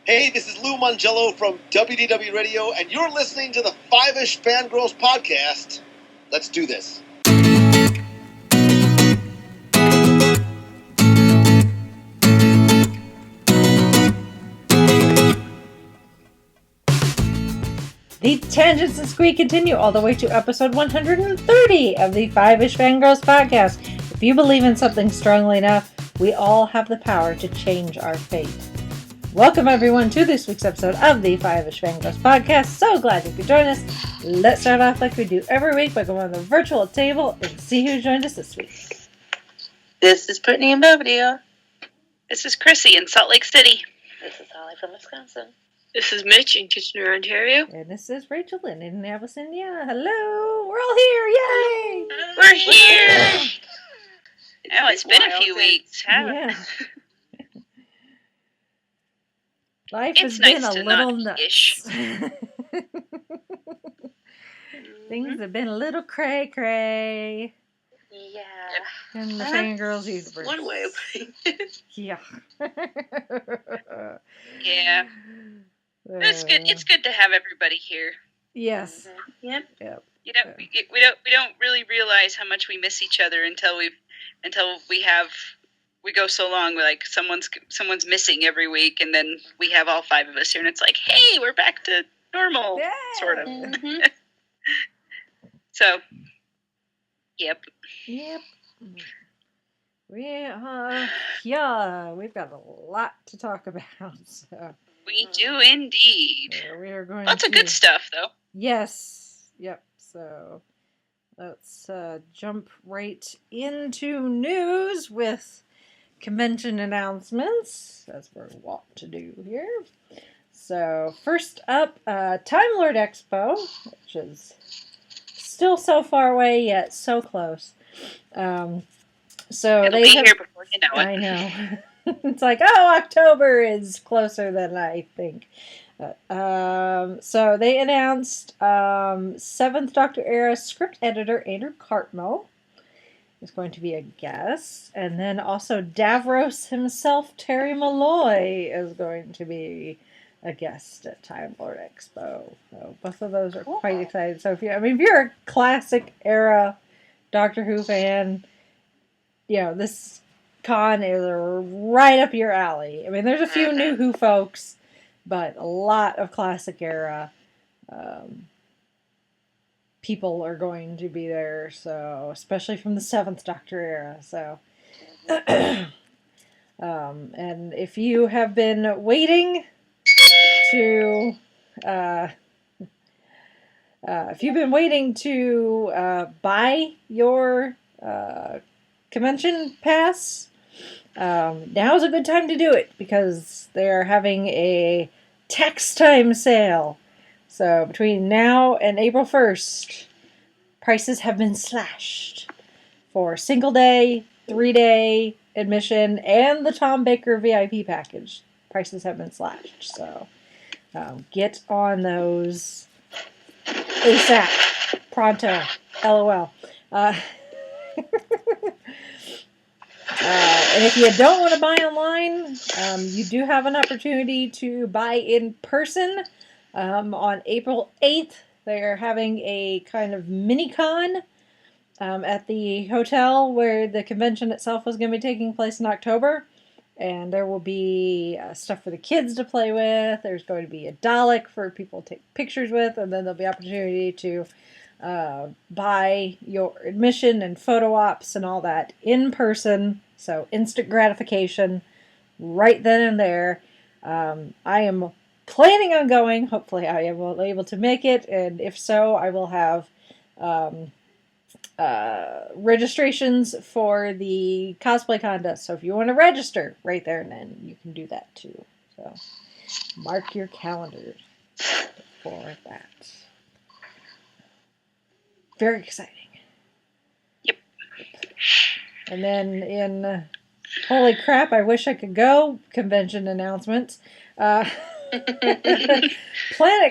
Hey, this is Lou Mangello from WDW Radio, and you're listening to the Five-ish Fangirls podcast. Let's do this. The tangents and squeak continue all the way to episode 130 of the Five-ish Fangirls podcast. If you believe in something strongly enough, we all have the power to change our fate. Welcome everyone to this week's episode of the Five-ish Fangirls podcast. So glad you could join us. Let's start off like we do every week by going on the virtual table and see who joined us this week. This is Brittany in Belvedere. This is Chrissy in Salt Lake City. This is Holly from Wisconsin. This is Mitch in Kitchener, Ontario. And this is Rachel in Indianapolis, Indiana. Hello! We're all here! Yay! We're here! Oh, it's been a few weeks, haven't it? Yeah. Life has It's been nice a to little not nuts. ish. Things have been a little cray-cray Yeah. in the Fangirls universe. One way of putting it. Yeah. Yeah. It's good. It's good to have everybody here. Yes. Yep. Yep. You know, we don't really realize how much we miss each other until we go so long. Like someone's missing every week, and then we have all five of us here, and it's like, hey, we're back to normal, Yeah. sort of. Mm-hmm. So, yep. Yep. We've got a lot to talk about. So We do indeed. we are going Lots to... of good stuff, though. Yes. Yep. So let's jump right into news with convention announcements, as we're wont to do here. So first up, Time Lord Expo, which is still so far away yet so close. So It'll they be have, here before you know it. I know. It's like, oh, October is closer than I think. So they announced 7th Doctor era script editor Andrew Cartmel is going to be a guest. And then also Davros himself, Terry Malloy, is going to be a guest at Time Lord Expo. So both of those are quite excited. So if you're a classic era Doctor Who fan, this con is right up your alley. I mean, there's a few new Who folks, but a lot of classic era people are going to be there. So, especially from the 7th Doctor era. So, and if you have been waiting to, buy your convention pass, now's a good time to do it because they're having a tax time sale. So between now and April 1st, prices have been slashed for single day, 3-day admission, and the Tom Baker VIP package. Prices have been slashed. So get on those ASAP. Pronto. LOL. And if you don't want to buy online, you do have an opportunity to buy in person. On April 8th, they're having a kind of mini-con at the hotel where the convention itself was going to be taking place in October. And there will be stuff for the kids to play with. There's going to be a Dalek for people to take pictures with. And then there'll be opportunity to buy your admission and photo ops and all that in person. So instant gratification right then and there. I am planning on going. Hopefully I am able to make it. And if so, I will have registrations for the cosplay contest. So if you want to register right there and then, you can do that too. So mark your calendars for that. Very exciting. Yep. And then in holy crap, I wish I could go convention announcements. Planet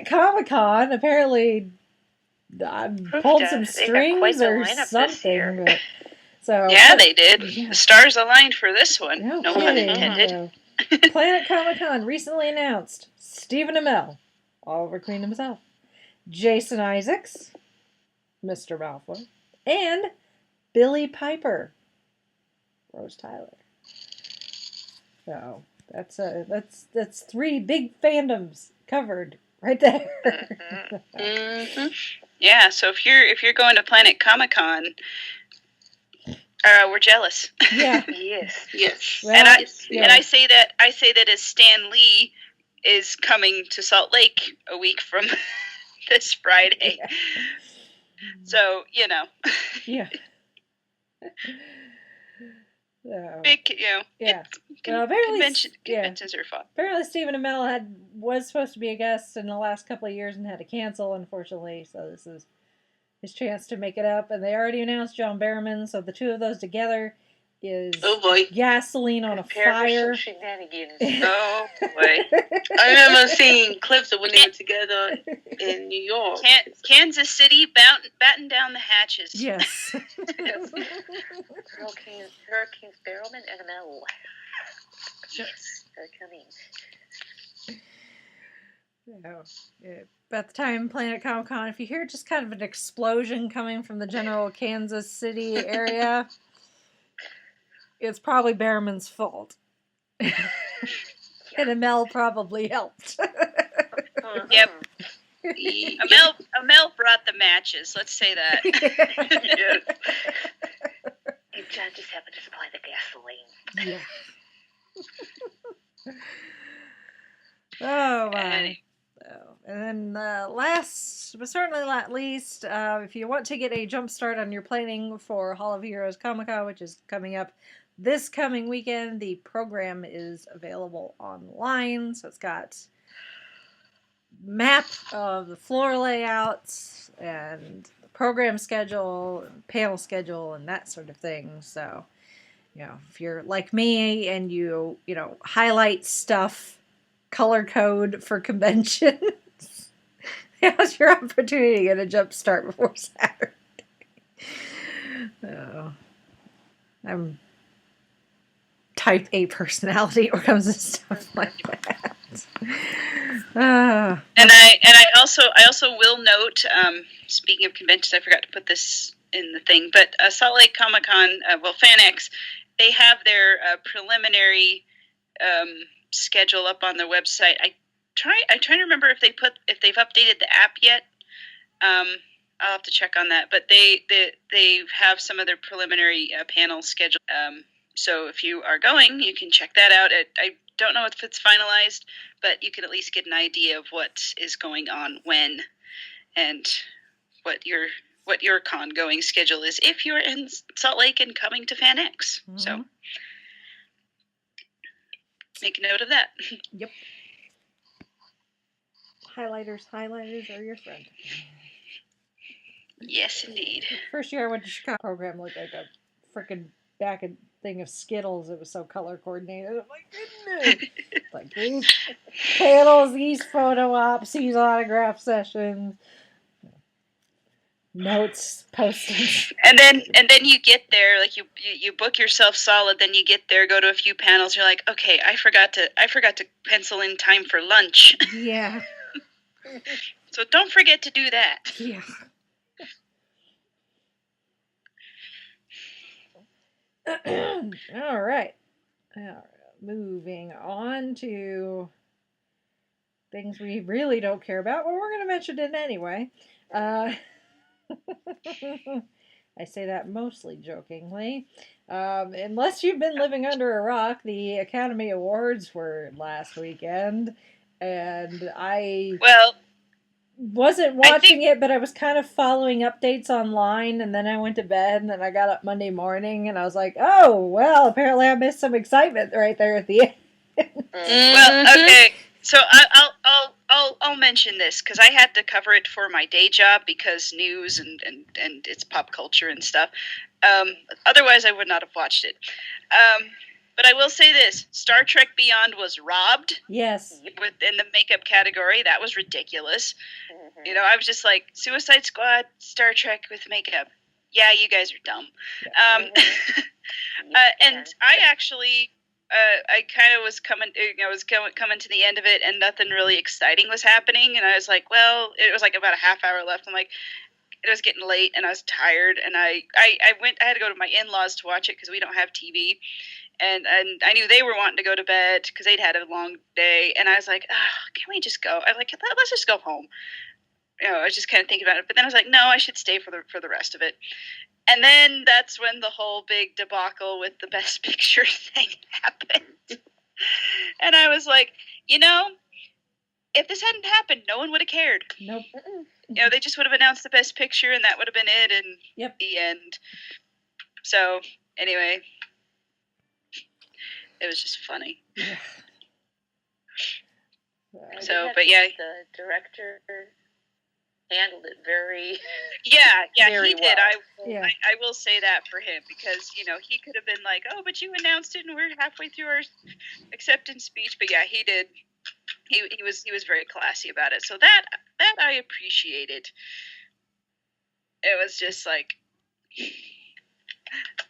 Comic-Con apparently pulled some strings or something. But, so yeah, they did. The stars aligned for this one. No pun kidding. intended. So Planet Comic-Con recently announced Stephen Amell, Oliver Queen himself, Jason Isaacs, Mr. Malfoy, and Billy Piper, Rose Tyler. So that's 3 big fandoms covered right there. Mm-hmm. Yeah, so if you're going to Planet Comic-Con, we're jealous. Yeah. Yes. Well, and yeah. I say that as Stan Lee is coming to Salt Lake a week from this Friday. Yeah. So, Yeah. So, big, yeah. Well, apparently, conventions are fun. Apparently, Stephen Amell was supposed to be a guest in the last couple of years and had to cancel, unfortunately. So this is his chance to make it up. And they already announced John Barrowman, so the two of those together is gasoline on a fire. Shenanigans. Oh boy! I remember seeing clips of when they were together in New York. Kansas City batten down the hatches. Yes. Hurricanes Barrowman and Amell. Yes, they're coming. At the time, Planet Comic Con, if you hear just kind of an explosion coming from the general Kansas City area, it's probably Barrowman's fault. And Amell probably helped. Yep. Amell brought the matches. Let's say that. Yes. And John just happened to supply the gasoline. Yeah. Oh, my. And then last, but certainly not least, if you want to get a jump start on your planning for Hall of Heroes Comic-Con, which is coming up this coming weekend, the program is available online. So it's got map of the floor layouts and the program schedule, and panel schedule, and that sort of thing. So, if you're like me and you highlight stuff, color code for conventions, now's your opportunity to get a jump start before Saturday. I'm type A personality when it comes to stuff like that. And I also will note, speaking of conventions, I forgot to put this in the thing, but Salt Lake Comic-Con, FanX, they have their preliminary schedule up on their website. I'm trying to remember if they've updated the app yet. I'll have to check on that. But they have some of their preliminary panel schedule. So if you are going, you can check that out. I don't know if it's finalized, but you can at least get an idea of what is going on when, and what your con going schedule is if you're in Salt Lake and coming to FanX. Mm-hmm. So make a note of that. Yep. Highlighters are your friend. Yes, indeed. First year I went to Chicago, program looked like a freaking thing of Skittles. It was so color coordinated. I'm like, goodness. Like these panels, these photo ops, these autograph sessions, notes, postings. And then you get there, like you book yourself solid. Then you get there, go to a few panels. You're like, okay, I forgot to pencil in time for lunch. Yeah. So don't forget to do that. Yeah. All right. Moving on to things we really don't care about. Well, we're going to mention it anyway. I say that mostly jokingly. Unless you've been living under a rock, the Academy Awards were last weekend, and I wasn't watching it, but I was kind of following updates online, and then I went to bed, and then I got up Monday morning, and I was like, oh, well, apparently I missed some excitement right there at the end. Well, okay, so I'll mention this, because I had to cover it for my day job, because news and it's pop culture and stuff. Otherwise, I would not have watched it. But I will say this, Star Trek Beyond was robbed. Yes. Within the makeup category. That was ridiculous. Mm-hmm. I was just like, Suicide Squad, Star Trek with makeup. Yeah, you guys are dumb. And I actually I kind of was coming to the end of it, and nothing really exciting was happening. And I was like, well, it was like about a half hour left. I'm like, it was getting late, and I was tired, and I had to go to my in-laws to watch it because we don't have TV. And I knew they were wanting to go to bed because they'd had a long day. And I was like, can we just go? I was like, let's just go home. I was just kind of thinking about it. But then I was like, no, I should stay for the rest of it. And then that's when the whole big debacle with the Best Picture thing happened. And I was like, if this hadn't happened, no one would have cared. Nope. They just would have announced the Best Picture, and that would have been it, and the end. So, anyway, it was just funny. Yeah. So, but yeah. The director handled it very very he did. well. I will say that for him, because he could have been like, oh, but you announced it and we're halfway through our acceptance speech. But yeah, he did. He was very classy about it. So that I appreciated. It was just like,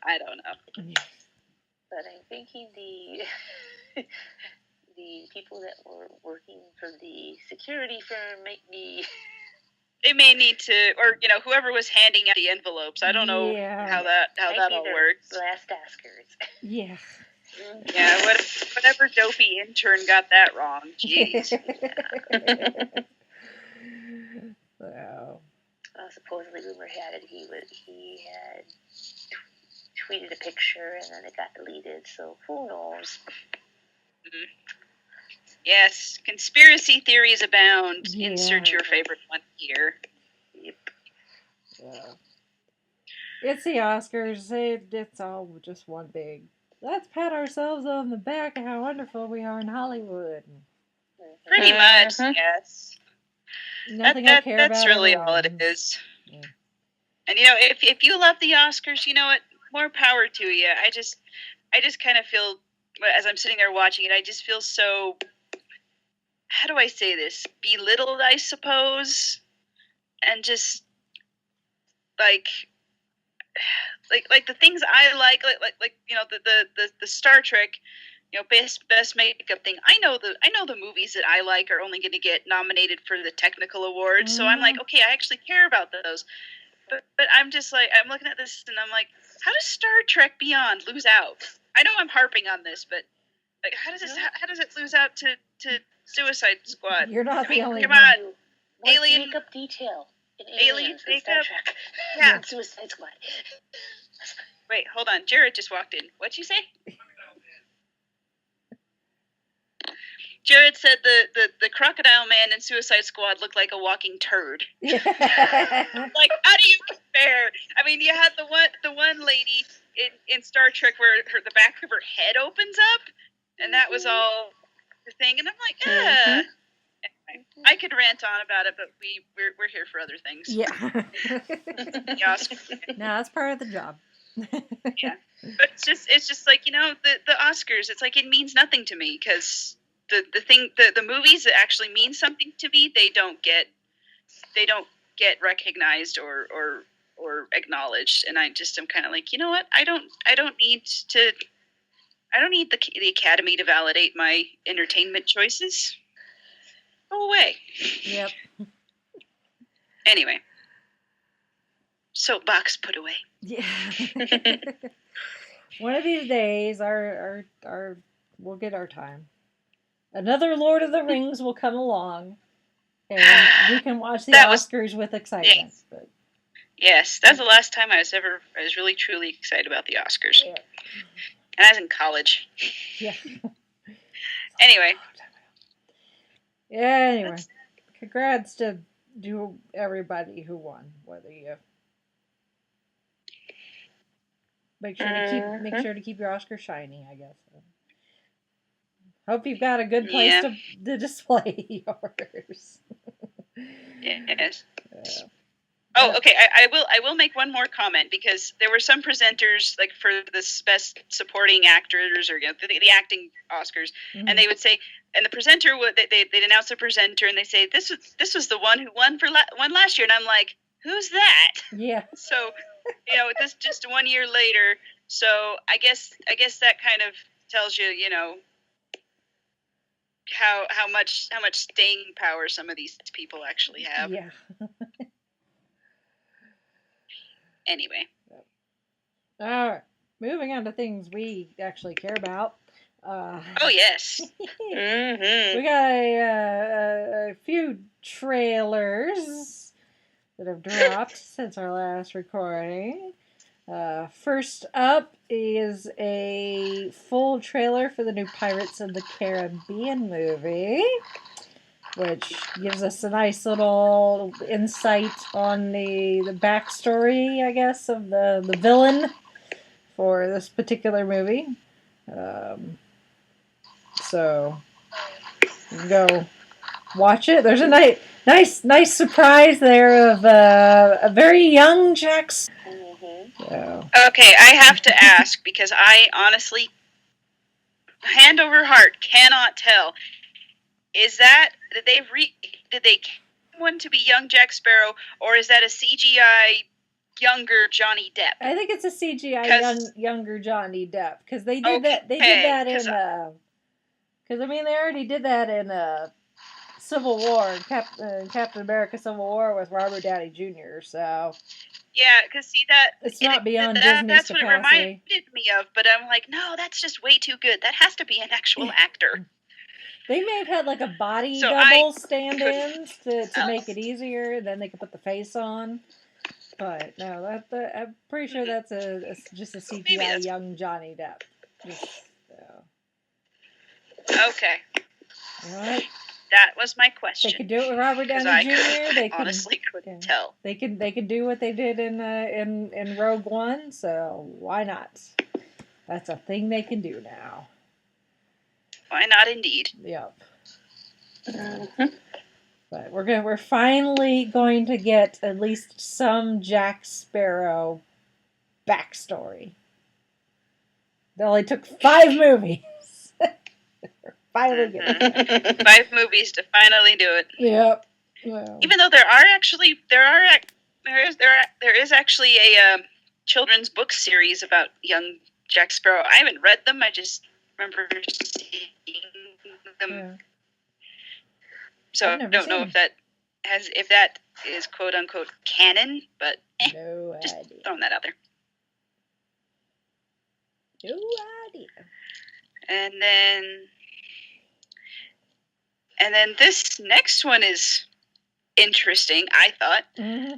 I don't know. But I'm thinking the people that were working for the security firm they may need to, or whoever was handing out the envelopes. I don't know how that all works. Last askers. Yeah. Yeah, whatever dopey intern got that wrong. Jeez. Wow. Supposedly, rumor had it he had tweeted a picture and then it got deleted. So who knows? Mm-hmm. Yes, conspiracy theories abound. Yeah. Insert your favorite one here. Yep. Yeah. It's the Oscars. It's all just one big. Let's pat ourselves on the back of how wonderful we are in Hollywood. Pretty much, yes. Nothing I care about. That's really all it is. Yeah. And if you love the Oscars, you know what? More power to you. I just kind of feel, as I'm sitting there watching it, I just feel so. How do I say this? Belittled, I suppose, and just like the things I like the Star Trek, best makeup thing. I know the movies that I like are only going to get nominated for the technical awards. So I'm like, okay, I actually care about those. But I'm just like, I'm looking at this and I'm like, how does Star Trek Beyond lose out? I know I'm harping on this, but like, how does it lose out to Suicide Squad? You're not the only come one. on. Alien makeup detail. Alien makeup. Star Trek. Yeah. Suicide Squad. Wait, hold on. Jared just walked in. What'd you say? Jared said the Crocodile Man in Suicide Squad looked like a walking turd. Yeah. Like, how do you compare? I mean, you had the one lady in Star Trek where the back of her head opens up, and that was all the thing. And I'm like, Anyway, I could rant on about it, but we're here for other things. Yeah. No, that's part of the job. Yeah, but it's just like the Oscars. It's like it means nothing to me because the movies that actually mean something to me, they don't get recognized or acknowledged, and I'm kind of like, you know what? I don't need the Academy to validate my entertainment choices. Go away. Yep. Anyway, soapbox put away. Yeah. One of these days, our we'll get our time. Another Lord of the Rings will come along, and we can watch the Oscars with excitement. Yes. But yes, that's the last time I was really truly excited about the Oscars. Yeah. And I was in college. Yeah. Anyway. Yeah. Anyway, congrats to everybody who won. Whether you make sure to keep your Oscar shiny, I guess. Hope you've got a good place to display yours. Yes. Oh, okay. I will make one more comment because there were some presenters like for this best supporting actors or the acting Oscars, and they would say, and the presenter would they'd announce the presenter and they say this was the one who won last year, and I'm like, who's that? Yeah. So this just 1 year later. So I guess that kind of tells you, you know, how much staying power some of these people actually have. Yeah. Anyway. All right. Moving on to things we actually care about. Oh yes. Mm-hmm. We got a few trailers that have dropped since our last recording. First up is a full trailer for the new Pirates of the Caribbean movie, which gives us a nice little insight on the backstory, I guess, of the villain for this particular movie. So you can go watch it. There's a nice surprise there of a very young Jax. So. Okay, I have to ask because I honestly, hand over heart, cannot tell. Is that did they want to be young Jack Sparrow, or is that a CGI younger Johnny Depp? I think it's a CGI younger Johnny Depp because they did that. They did that in because I mean they already did that in Civil War, Captain America: Civil War with Robert Downey Jr. So yeah, because see that it's not beyond Disney's that's capacity. what it reminded me of. But I'm like, no, that's just way too good. That has to be an actual actor. They may have had like a body double stand-ins to make it easier. Then they could put the face on. But no, I'm pretty sure that's just a CGI young Johnny Depp. Okay. All right. That was my question. They could do it with Robert Downey Jr. They honestly couldn't tell. They could do what they did in Rogue One. So why not? That's a thing they can do now. Why not, indeed? Yep. But we're finally going to get at least some Jack Sparrow backstory. They only took 5 movies. Finally get it. 5 movies to finally do it. Yep. Well. Even though there is actually a children's book series about young Jack Sparrow. I haven't read them. I just remember seeing them. Yeah. So I don't know if that is quote unquote canon, but no just idea. Throwing that out there. No idea. And then this next one is interesting, I thought. Mm-hmm.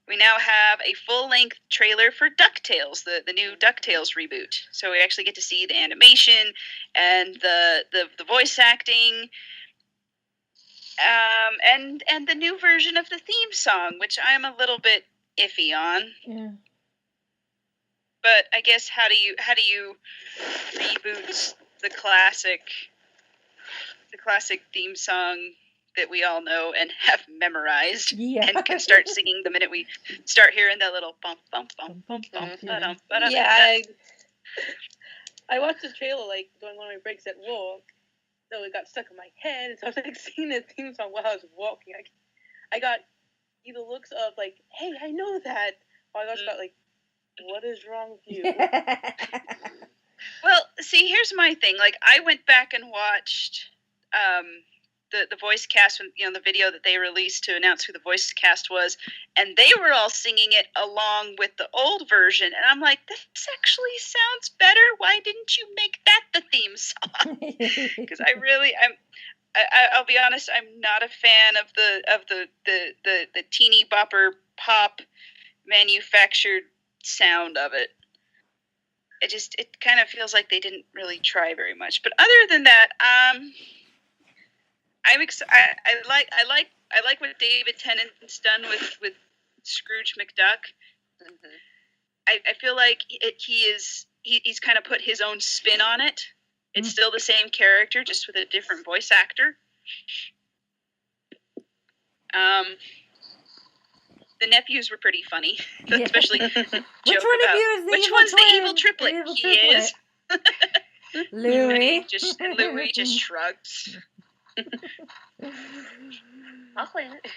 We now have a full-length trailer for DuckTales, the new DuckTales reboot. So we actually get to see the animation and the voice acting, and the new version of the theme song, which I'm a little bit iffy on. Yeah. But I guess how do you reboot the classic theme song that we all know and have memorized, and can start singing the minute we start hearing that little bump bump bump bump bump. Yeah, I watched the trailer like during one of my breaks at work, so it got stuck in my head. And so I was like singing the theme song while I was walking. I got either looks of like, "Hey, I know that," or I got like, "What is wrong with you?" Well, see, here's my thing. Like, I went back and watched the voice cast, the video that they released to announce who the voice cast was, and they were all singing it along with the old version, and I'm like, this actually sounds better. Why didn't you make that the theme song? Because I'll be honest, I'm not a fan of the teeny bopper pop manufactured sound of it. It kind of feels like they didn't really try very much. But other than that, I like what David Tennant's done with Scrooge McDuck. Mm-hmm. I feel like he's kind of put his own spin on it. It's still the same character, just with a different voice actor. The nephews were pretty funny, especially which one of you is the which evil one's twin? the evil triplet? He is. Louis. Louis just shrugs. I'll clean it.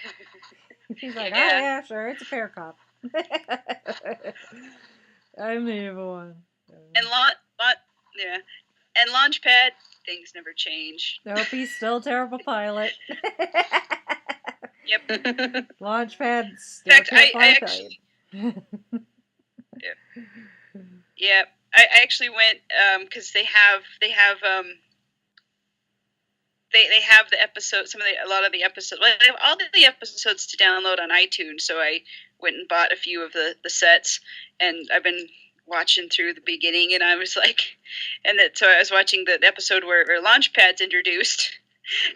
He's like, yeah, sure, it's a fair cop. I'm the evil one. And Yeah. And Launchpad, things never change. Nope, he's still a terrible pilot. Yep. Launchpad still In fact, can't fly I a actually... plane. Yeah. I actually went, because they have they have the episodes, a lot of the episodes. Well, they have all the episodes to download on iTunes, so I went and bought a few of the sets, and I've been watching through the beginning, and I was like, so I was watching the episode where Launchpad's introduced,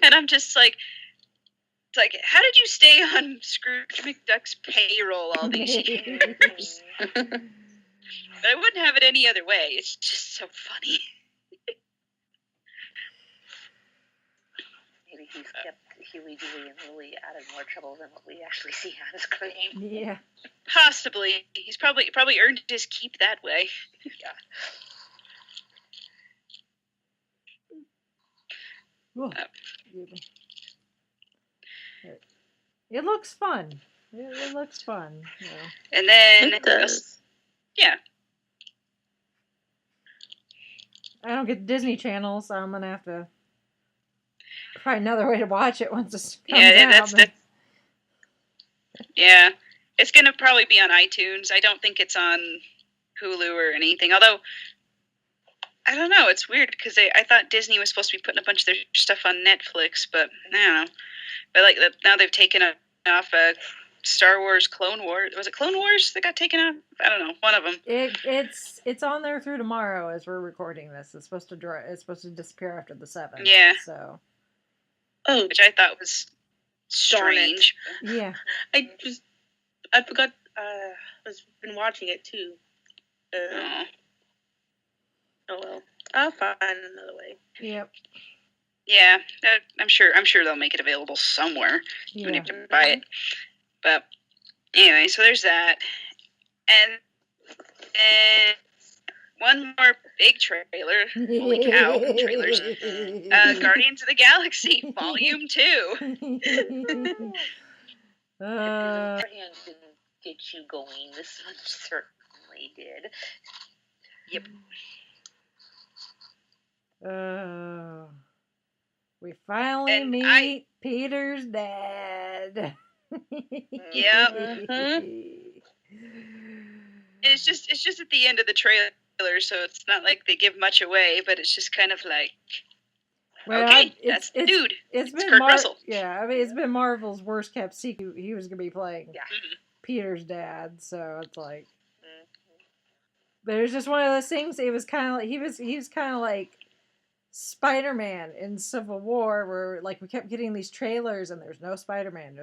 and I'm just like, it's like, how did you stay on Scrooge McDuck's payroll all these years? But I wouldn't have it any other way. It's just so funny. Maybe he's kept Huey, Dewey, and Louie out of more trouble than what we actually see on screen. Yeah. Possibly. He's probably earned his keep that way. Ooh. It looks fun. It looks fun. Yeah. And then It does. Yeah. I don't get Disney Channel, so I'm gonna have to find another way to watch it once it comes out. Yeah, it's gonna probably be on iTunes. I don't think it's on Hulu or anything. Although I don't know, it's weird because I thought Disney was supposed to be putting a bunch of their stuff on Netflix, but I don't know. But like now they've taken off Star Wars Clone Wars. Was it Clone Wars that got taken off? I don't know. One of them. It's on there through tomorrow as we're recording this. It's supposed to disappear after the 7th. Yeah. So. Oh, which I thought was strange. Yeah. I forgot. I've been watching it too. Oh well, I'll find another way. Yep. Yeah, I'm sure they'll make it available somewhere. Yeah. When you can buy it. But anyway, so there's that, and one more big trailer. Holy cow, trailers! Guardians of the Galaxy Volume 2. Beforehand didn't get you going. This one certainly did. Yep. We finally meet Peter's dad. Yep. It's just at the end of the trailer, so it's not like they give much away, but it's just kind of like, that's the dude. It's Kurt Russell. Yeah, I mean, it's been Marvel's worst kept secret. He was going to be playing Peter's dad, so it's like, but it was just one of those things. It was kind of like he was kind of like Spider-Man in Civil War, where like we kept getting these trailers and there's no Spider-Man.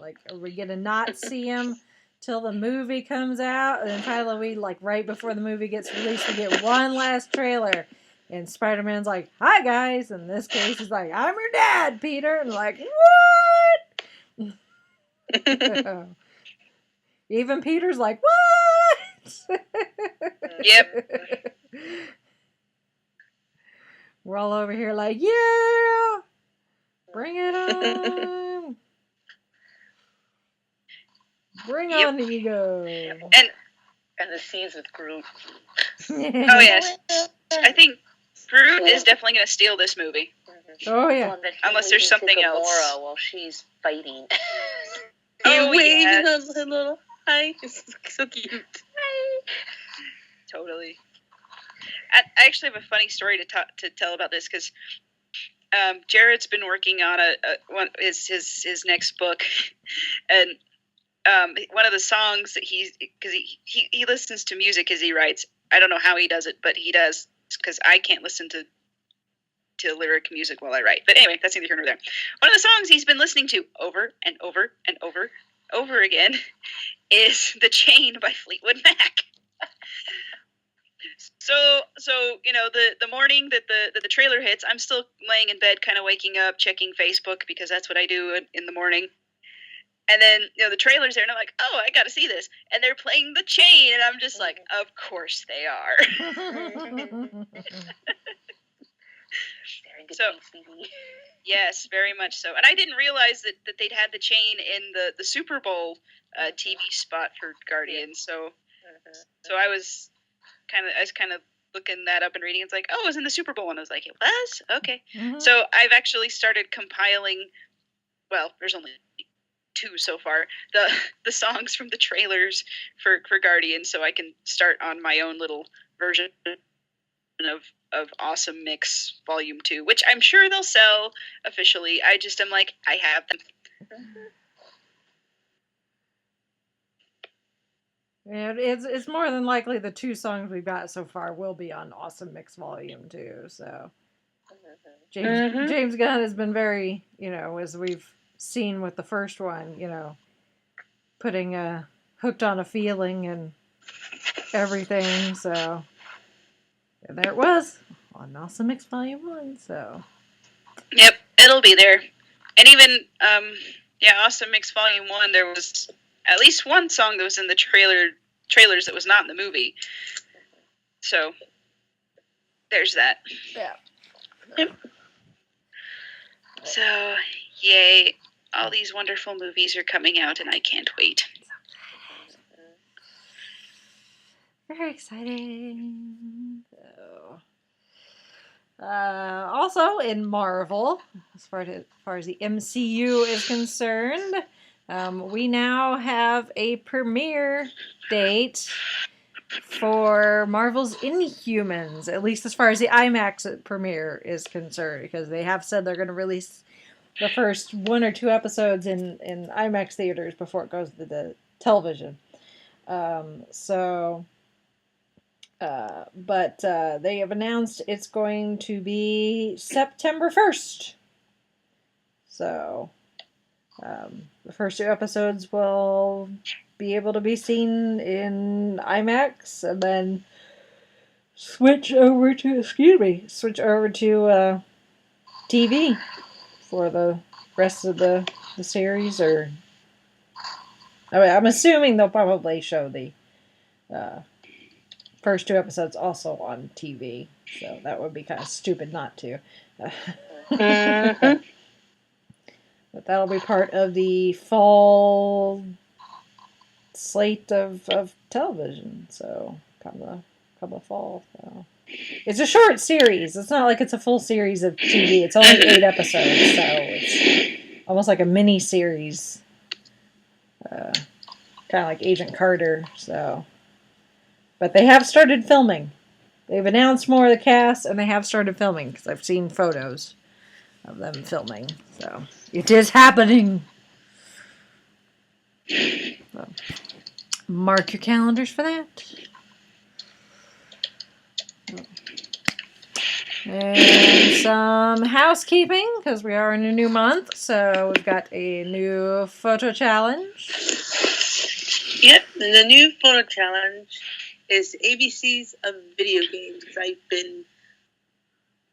Like, are we gonna not see him till the movie comes out? And then finally, we like right before the movie gets released, we get one last trailer, and Spider-Man's like, "Hi guys." In this case, he's like, "I'm your dad, Peter," and like, what? Even Peter's like, what? Yep. We're all over here like, yeah, bring it on. Bring on the ego. And the scenes with Groot. Oh, yes. I think Groot is definitely going to steal this movie. Oh, yeah. Unless there's something else. While she's fighting. Waving her little hi. It's so cute. Hi. Totally. I actually have a funny story to tell about this, because Jared's been working on his next book, and one of the songs that because he listens to music as he writes. I don't know how he does it, but he does, because I can't listen to lyric music while I write. But anyway, that's neither here nor there. One of the songs he's been listening to over and over and over again is "The Chain" by Fleetwood Mac. So you know, the morning that the trailer hits, I'm still laying in bed, kind of waking up, checking Facebook, because that's what I do in the morning. And then, you know, the trailer's there, and I'm like, oh, I gotta see this. And they're playing "The Chain," and I'm just like, of course they are. So, yes, very much so. And I didn't realize that they'd had "The Chain" in the Super Bowl TV spot for Guardians. So I was kind of looking that up and reading. It's like, oh, it was in the Super Bowl. And I was like, it was? Okay. Mhm. So I've actually started compiling, well, there's only 2 so far, the songs from the trailers for Guardians, so I can start on my own little version of Awesome Mix Volume 2, which I'm sure they'll sell officially. I just am like, I have them. Yeah, it's more than likely the 2 songs we've got so far will be on Awesome Mix Volume 2. So James Gunn has been very, as we've seen with the first one, putting hooked on a feeling and everything. So and there it was on Awesome Mix Volume 1. So yep, it'll be there. And even Awesome Mix Volume 1, there was at least one song that was in the trailers that was not in the movie. So there's that. Yeah. Yep. So yay, all these wonderful movies are coming out and I can't wait. Very exciting. So, also in Marvel, as far as the MCU is concerned, we now have a premiere date for Marvel's Inhumans, at least as far as the IMAX premiere is concerned, because they have said they're going to release the first 1 or 2 episodes in IMAX theaters before it goes to the television. But they have announced it's going to be September 1st. So, the first 2 episodes will be able to be seen in IMAX, and then switch over to TV for the rest of the series. Or I'm assuming they'll probably show the first 2 episodes also on TV, so that would be kind of stupid not to. But that'll be part of the fall slate of television, so come the fall. So. It's a short series. It's not like it's a full series of TV. It's only 8 episodes, so it's almost like a mini series, kind of like Agent Carter. So, but they have started filming. They've announced more of the cast, and they have started filming because I've seen photos of them filming. So it is happening. So, mark your calendars for that. And some housekeeping, because we are in a new month, so we've got a new photo challenge. Yep, and the new photo challenge is ABCs of video games.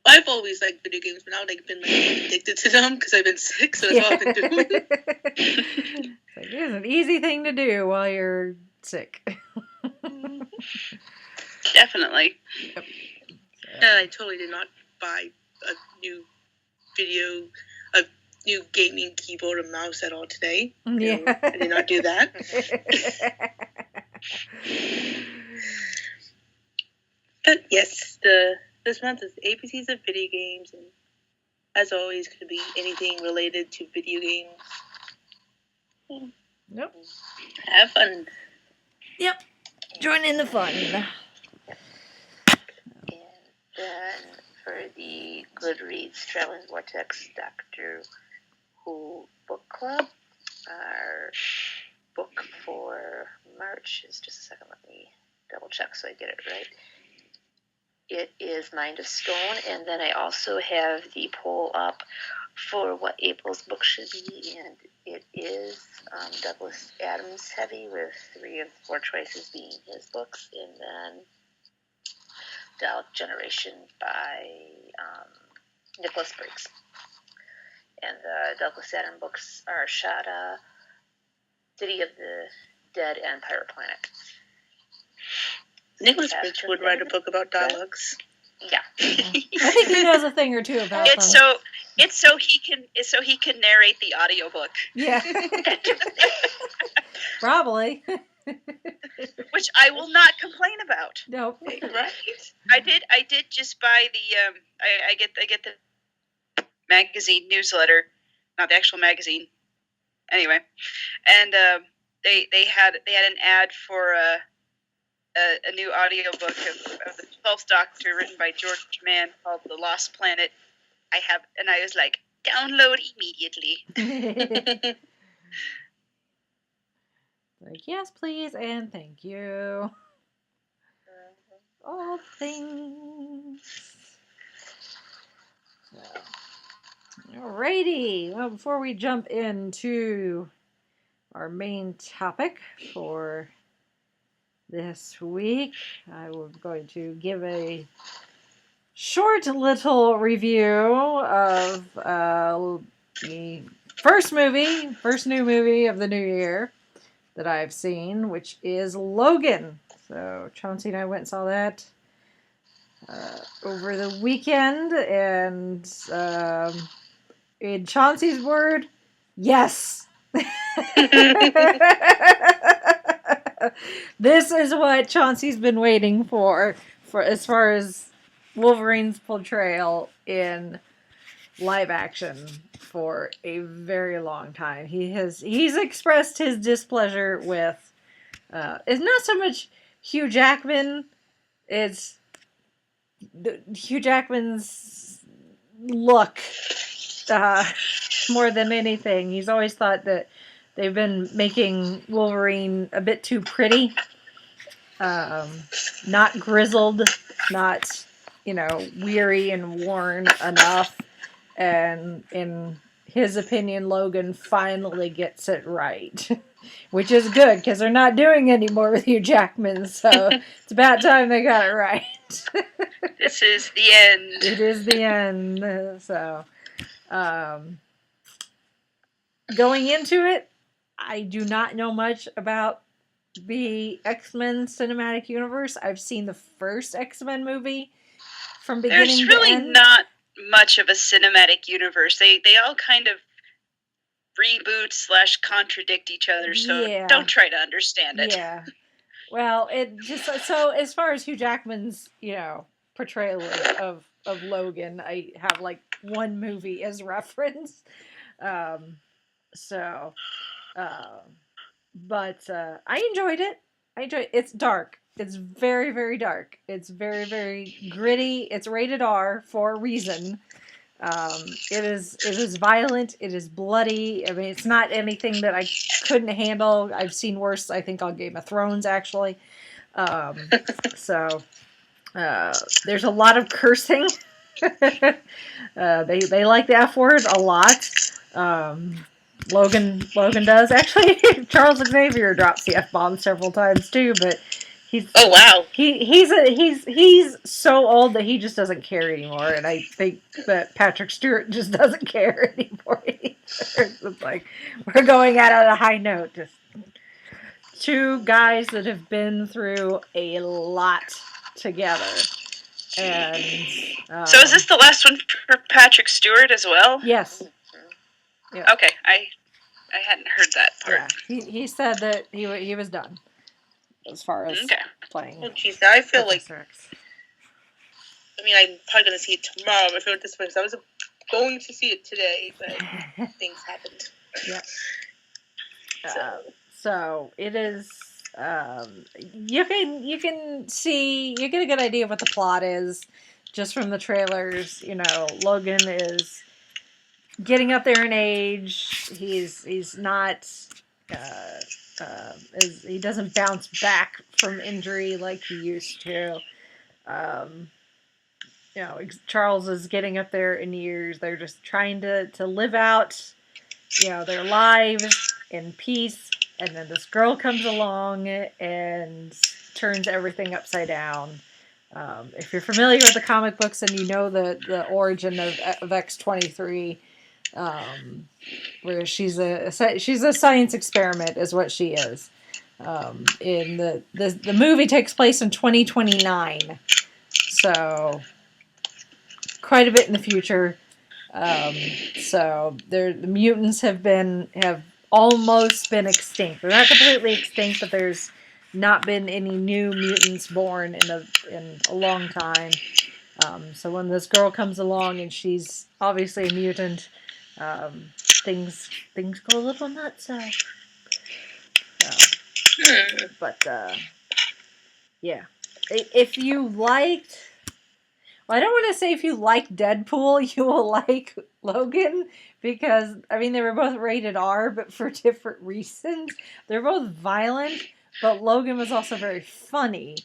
I've always liked video games, but now I've been addicted to them because I've been sick, so that's all I've been doing. It is an easy thing to do while you're sick. Definitely. Yep. And I totally did not buy a new gaming keyboard and mouse at all today. Yeah. No, I did not do that. But yes, this month is ABCs of video games, and as always, could be anything related to video games. Yep. Have fun. Yep. Join in the fun. Then for the Goodreads Traveling Vortex Doctor Who Book Club, our book for March is, just a second, let me double check so I get it right. It is Mind of Stone, and then I also have the poll up for what April's book should be, and it is Douglas Adams heavy, with 3 of 4 choices being his books, and then Dalek Generation by Nicholas Briggs. And the Douglas Adams books are Shada, City of the Dead, and Pirate Planet. Nicholas Briggs would write a book about Daleks. Yeah. I think he knows a thing or two about them. It's so he can narrate the audiobook. Yeah. Probably. which I will not complain about. Nope. Right? I did just buy the I get the magazine newsletter, not the actual magazine. Anyway, and they had an ad for a new audiobook of the 12th Doctor written by George Mann called The Lost Planet. And I was like, download immediately. Like, yes, please, and thank you. All things. So, alrighty. Well, before we jump into our main topic for this week, I was going to give a short little review of the first new movie of the new year that I've seen, which is Logan. So Chauncey and I went and saw that over the weekend, and in Chauncey's word, yes. This is what Chauncey's been waiting for as far as Wolverine's portrayal in live action for a very long time. He's expressed his displeasure with it's not so much Hugh Jackman, it's Hugh Jackman's look more than anything. He's always thought that they've been making Wolverine a bit too pretty, not grizzled, not, weary and worn enough. And in his opinion, Logan finally gets it right, which is good because they're not doing any more with Hugh Jackman. So it's about time they got it right. This is the end. It is the end. So, going into it, I do not know much about the X-Men cinematic universe. I've seen the first X-Men movie from beginning to end. There's really not much of a cinematic universe. They all kind of reboot / contradict each other, so don't try to understand it. Yeah. Well, it just so as far as Hugh Jackman's, portrayal of Logan, I have like one movie as reference. But I enjoyed it. It's dark. It's very, very dark. It's very, very gritty. It's rated R for a reason. It is violent. It is bloody. I mean, it's not anything that I couldn't handle. I've seen worse, I think, on Game of Thrones, actually. There's a lot of cursing. They like the F word a lot. Logan does. Actually, Charles Xavier drops the F-bomb several times, too, but he's so old that he just doesn't care anymore, and I think that Patrick Stewart just doesn't care anymore either. It's like, we're going out on a high note. Just two guys that have been through a lot together. And so is this the last one for Patrick Stewart as well? Yes. Yeah. Okay, I hadn't heard that part. Yeah. He said that he was done as far as playing. Oh, jeez, I feel like. Rex. I mean, I'm probably going to see it tomorrow. I feel like this way, because I was going to see it today, but things happened. Yeah. So it is. You can see, you get a good idea of what the plot is just from the trailers. Logan is getting up there in age. He's not. He doesn't bounce back from injury like he used to. Charles is getting up there in years. They're just trying to live out, their lives in peace. And then this girl comes along and turns everything upside down. If you're familiar with the comic books and you know the origin of X-23, where she's a science experiment is what she is. In the movie takes place in 2029, so quite a bit in the future. So the mutants have almost been extinct. They're not completely extinct, but there's not been any new mutants born in a long time. So when this girl comes along and she's obviously a mutant, things go a little nuts. But yeah, if you liked, well, I don't want to say if you like Deadpool, you will like Logan, because I mean they were both rated R, but for different reasons. They're both violent, but Logan was also very funny,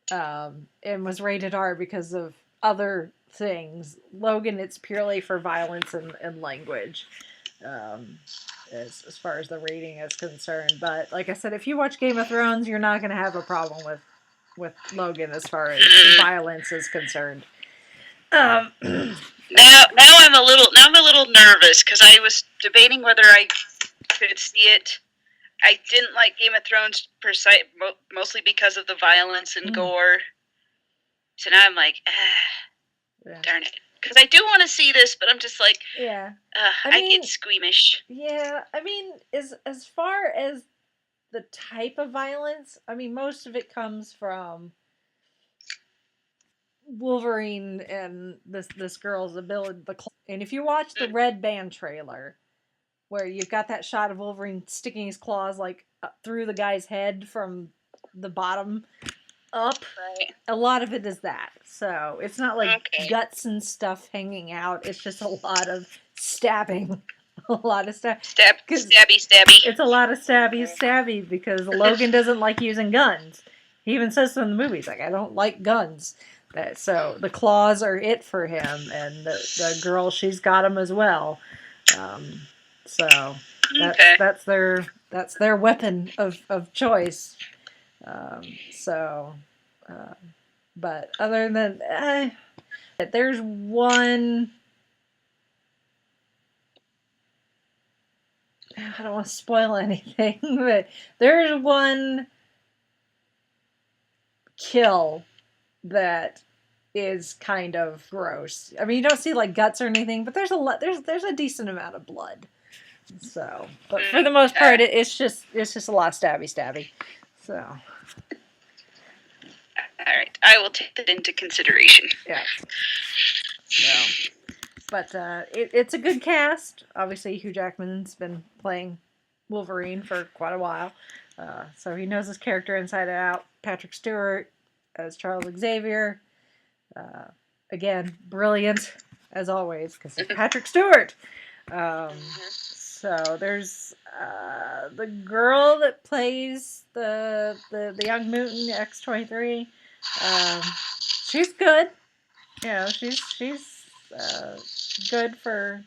and was rated R because of other things. Logan, it's purely for violence and language, as far as the rating is concerned. But like I said, if you watch Game of Thrones, you're not going to have a problem with Logan as far as violence is concerned. Now I'm a little nervous because I was debating whether I could see it. I didn't like Game of Thrones mostly because of the violence and gore. So now I'm like, darn it. Because I do want to see this, but I'm just like, I get squeamish. Yeah, I mean, as far as the type of violence, I mean, most of it comes from Wolverine and this girl's ability. And if you watch the Red Band trailer, where you've got that shot of Wolverine sticking his claws like through the guy's head from the bottom up, right. A lot of it is that. So it's not like guts and stuff hanging out. It's just a lot of stabbing. A lot of stabby. It's a lot of stabby because Logan doesn't like using guns. He even says so in the movies, like, I don't like guns. So the claws are it for him, and the girl, she's got them as well. So that's their weapon of choice. But other than there's one. I don't want to spoil anything, but there's one kill that is kind of gross. I mean, you don't see like guts or anything, but there's a decent amount of blood. So, but for the most part, it's just a lot of stabby. So, all right, I will take that into consideration. Yeah. So, but it's a good cast. Obviously, Hugh Jackman's been playing Wolverine for quite a while, so he knows his character inside out. Patrick Stewart as Charles Xavier, again, brilliant as always because it's Patrick Stewart. So there's the girl that plays the young mutant X-23. She's good. You know, she's good for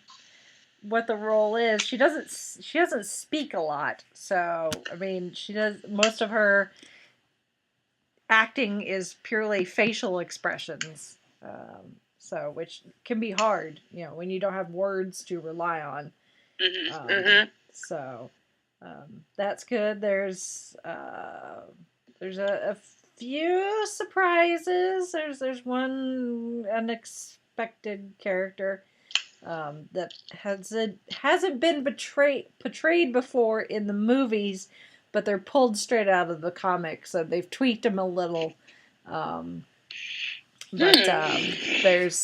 what the role is. She doesn't speak a lot, so I mean, she does most of her acting is purely facial expressions. So which can be hard, you know, when you don't have words to rely on. So that's good. There's a few surprises. There's one unexpected character that hasn't been portrayed before in the movies, but they're pulled straight out of the comics, so they've tweaked them a little. There's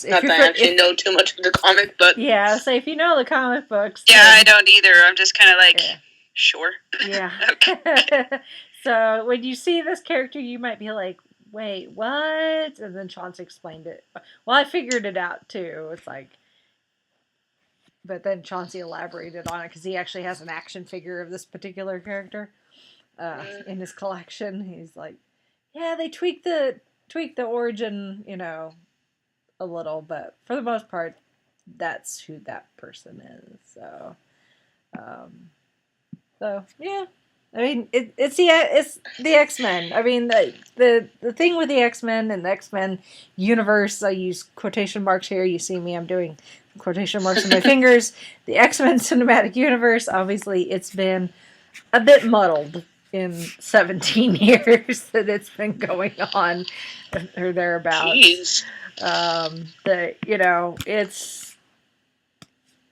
not that I actually know too much of the comic, but yeah. So if you know the comic books, yeah, I don't either. I'm just kind of like, sure. Yeah. Okay. So when you see this character, you might be like, wait, what? And then Chauncey explained it. Well, I figured it out too. It's like, but then Chauncey elaborated on it because he actually has an action figure of this particular character in his collection. He's like, yeah, they tweaked the origin, you know, a little, but for the most part, that's who that person is. So, yeah. I mean, it's the X-Men. I mean, the thing with the X-Men and the X-Men universe, I use quotation marks here. You see me, I'm doing quotation marks on my fingers. The X-Men cinematic universe, obviously, it's been a bit muddled in 17 years that it's been going on, or thereabouts. Jeez. You know,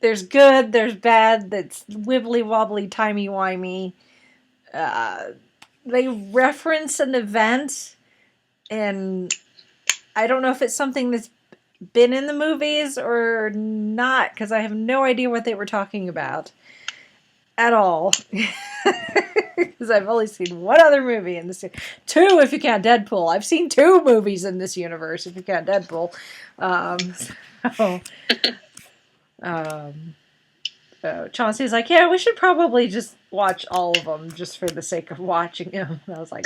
there's good, there's bad, that's wibbly wobbly, timey wimey. they reference an event, and I don't know if it's something that's been in the movies or not, because I have no idea what they were talking about at all. Because I've only seen one other movie in this. Two, if you count Deadpool. I've seen 2 movies in this universe, if you count Deadpool. Chauncey's like, yeah, we should probably just watch all of them just for the sake of watching them. And I was like,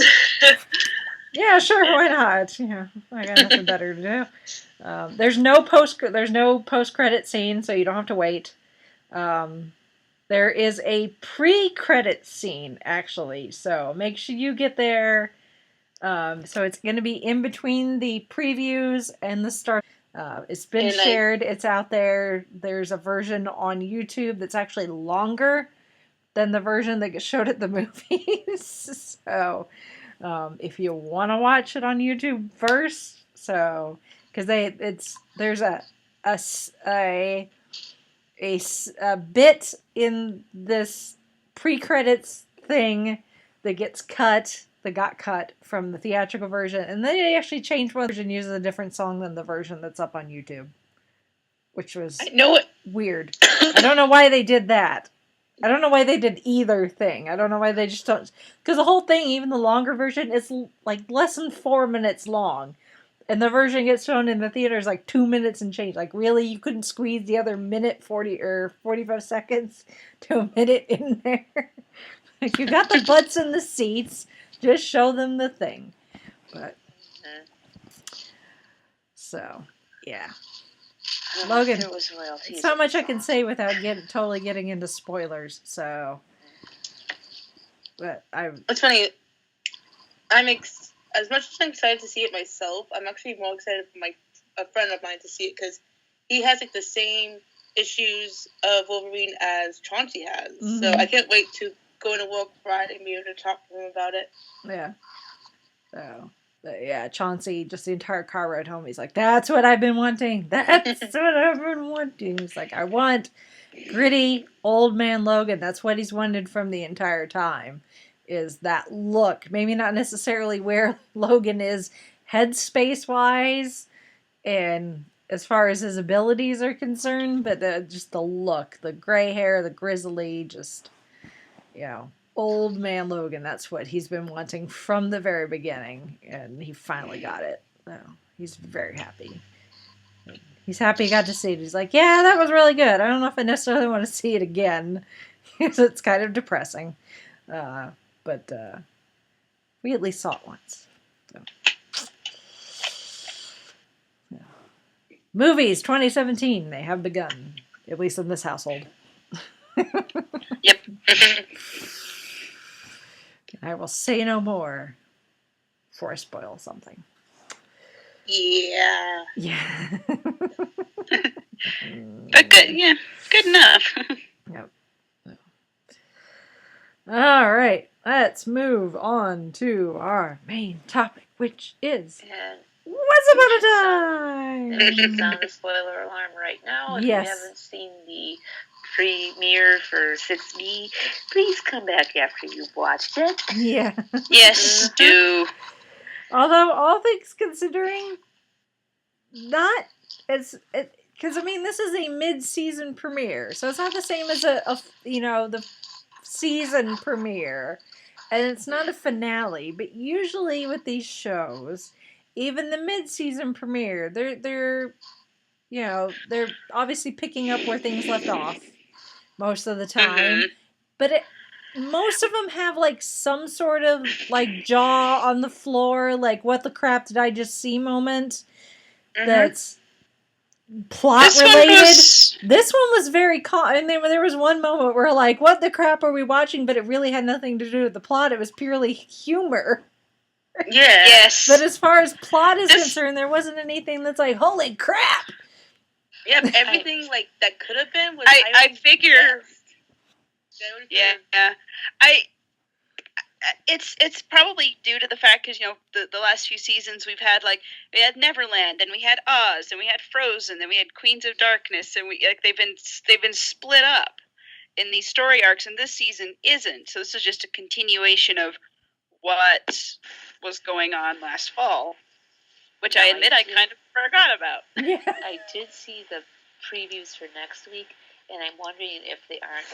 yeah, sure, why not? I got nothing better to do. There's no post-credit scene, so you don't have to wait. There is a pre-credit scene, actually, so make sure you get there. So it's going to be in between the previews and the start. It's been shared. It's out there. There's a version on YouTube that's actually longer than the version that gets showed at the movies. So if you want to watch it on YouTube first, because there's a bit in this pre-credits thing that got cut from the theatrical version, and they actually changed one version, uses a different song than the version that's up on YouTube, which was weird. I don't know why they did that. I don't know why they did either thing. I don't know why they just don't, because the whole thing, even the longer version, is like less than 4 minutes long. And the version gets shown in the theater is like 2 minutes and change. Like, really? You couldn't squeeze the other minute 40 or 45 seconds to a minute in there? Like, you got the butts in the seats. Just show them the thing. But, so, yeah. Logan, it's not much I can say without totally getting into spoilers, so. But It's funny. As much as I'm excited to see it myself, I'm actually more excited for a friend of mine to see it, because he has like the same issues of Wolverine as Chauncey has. Mm-hmm. So I can't wait to go to work Friday and be able to talk to him about it. Yeah. So, yeah, Chauncey, just the entire car ride home, he's like, that's what I've been wanting. That's what I've been wanting. He's like, I want gritty old man Logan. That's what he's wanted from the entire time. Is that look. Maybe not necessarily where Logan is headspace wise and as far as his abilities are concerned, but just the look, the gray hair, the grizzly, just, old man Logan. That's what he's been wanting from the very beginning, and he finally got it. So he's very happy. He's happy he got to see it. He's like, yeah, that was really good. I don't know if I necessarily want to see it again, because it's kind of depressing. But we at least saw it once. So. Yeah. Movies 2017, they have begun, at least in this household. Yep. I will say no more before I spoil something. Yeah. Yeah. But good enough. Yep. All right, let's move on to our main topic, which is Once Upon a Time. It's on the spoiler alarm right now. If you haven't seen the premiere for 6B, please come back after you've watched it. Yeah. Yes, do. Although, all things considering, not as... Because, I mean, this is a mid-season premiere, so it's not the same as the season premiere, and it's not a finale, but usually with these shows, even the mid-season premiere, they're obviously picking up where things left off most of the time, but most of them have like some sort of like jaw on the floor, like what the crap did I just see moment that's plot related. This one was very and there was one moment where like, what the crap are we watching? But it really had nothing to do with the plot. It was purely humor. Yeah. Yes. But as far as plot is concerned, there wasn't anything that's like, holy crap. Yep, everything like that could have been was I figure. Yeah. It's probably due to the fact because the last few seasons we had Neverland and we had Oz and we had Frozen and we had Queens of Darkness and they've been split up in these story arcs, and this season isn't. So this is just a continuation of what was going on last fall, which I admit I kind of forgot about. Yeah. I did see the previews for next week, and I'm wondering if they aren't.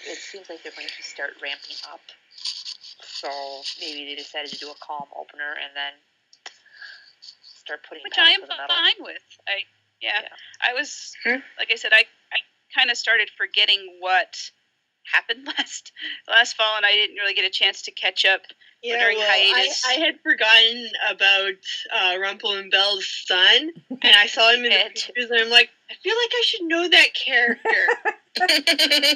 It seems like they're going to start ramping up. So maybe they decided to do a calm opener and then start putting which I am fine with. I was like I said, I kind of started forgetting what happened last fall, and I didn't really get a chance to catch up during hiatus. I had forgotten about Rumple and Belle's son, and I saw him in the pictures, and I'm like, I feel like I should know that character.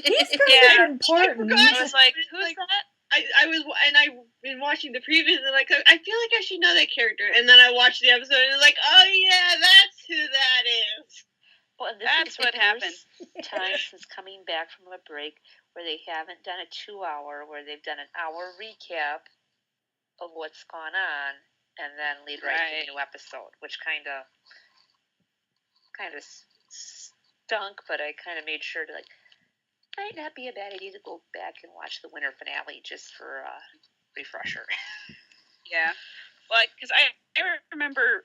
He's kind of important. I was like, who's that? I've been watching the previews, and like, I feel like I should know that character. And then I watched the episode, and it's like, oh yeah, that's who that is. Well, and that's what happened. Time since coming back from a break where they haven't done a 2-hour, where they've done an hour recap of what's gone on, and then lead right to the new episode, which kind of stunk. But I kind of made sure to might not be a bad idea to go back and watch the winter finale just for a refresher. Yeah, well, because I remember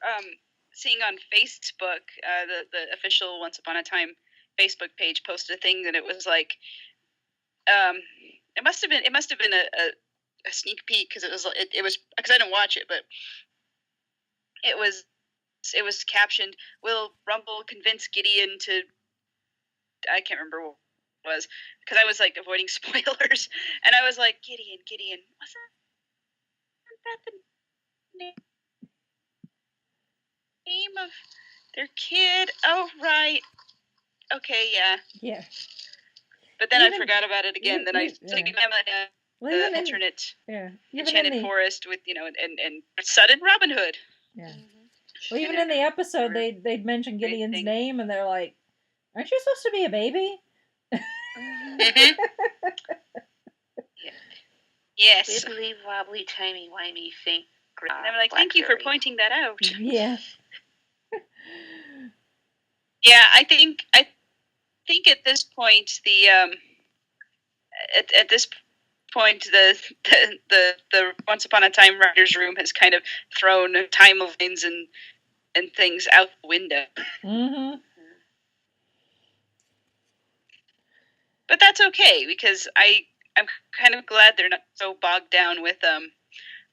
seeing on Facebook the official Once Upon a Time Facebook page posted a thing that it was like it must have been a sneak peek because it was because I didn't watch it, but it was captioned, "Will Rumble convince Gideon to?" I can't remember what it was because I was like avoiding spoilers, and I was like, Gideon, wasn't that the name of their kid? Oh right, okay, yeah. But then I forgot about it again. Then I was thinking the internet enchanted forest with and sudden Robin Hood. Yeah. Well, even in the episode, they'd mention Gideon's name, and they're like, "Aren't you supposed to be a baby?" Mm-hmm. Yes. Wibbly wobbly timey wimey think. And I'm like, thank you for pointing that out. Yeah. Yeah, I think at this point the at this point the Once Upon a Time writers' room has kind of thrown timelines and things out the window. Mm-hmm. But that's okay because I'm kind of glad they're not so bogged down with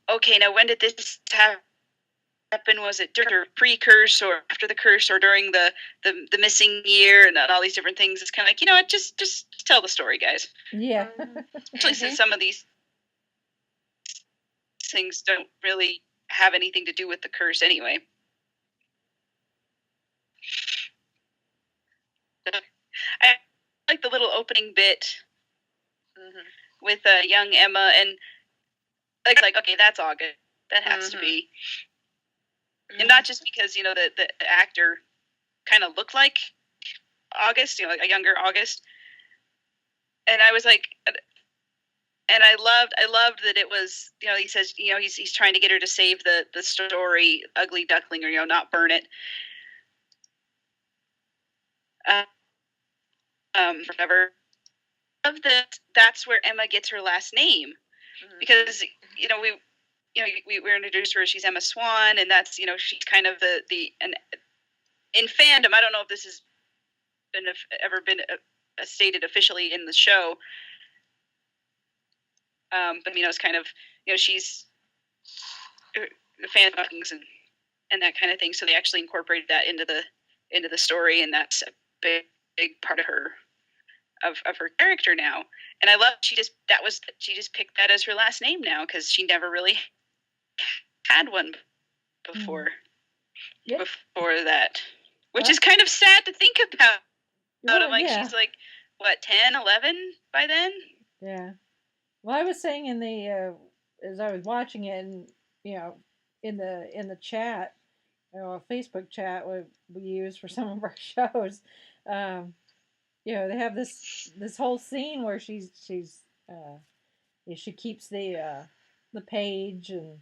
okay, now when did this happen? Was it during or pre-curse or after the curse or during the missing year and all these different things? It's kind of like, just tell the story, guys. Yeah. Especially since some of these things don't really have anything to do with the curse anyway. I like the little opening bit with young Emma, and like okay, that's August. That has to be. And not just because, the actor kind of looked like August, like a younger August. And I was like, and I loved that it was, he says, he's trying to get her to save the story, Ugly Duckling, or, not burn it. Whatever. I love that that's where Emma gets her last name. Because, we were introduced to her. She's Emma Swan, and that's she's kind of and in fandom. I don't know if this has ever been stated officially in the show, but it's kind of she's the fan things and that kind of thing. So they actually incorporated that into the story, and that's a big part of her of her character now. And I love she just picked that as her last name now because she never really had one before that, which is kind of sad to think about. She's like what, 10, 11 by then? Yeah. Well, I was saying in the as I was watching it, and in the chat, a Facebook chat we use for some of our shows, they have this whole scene where she keeps the page, and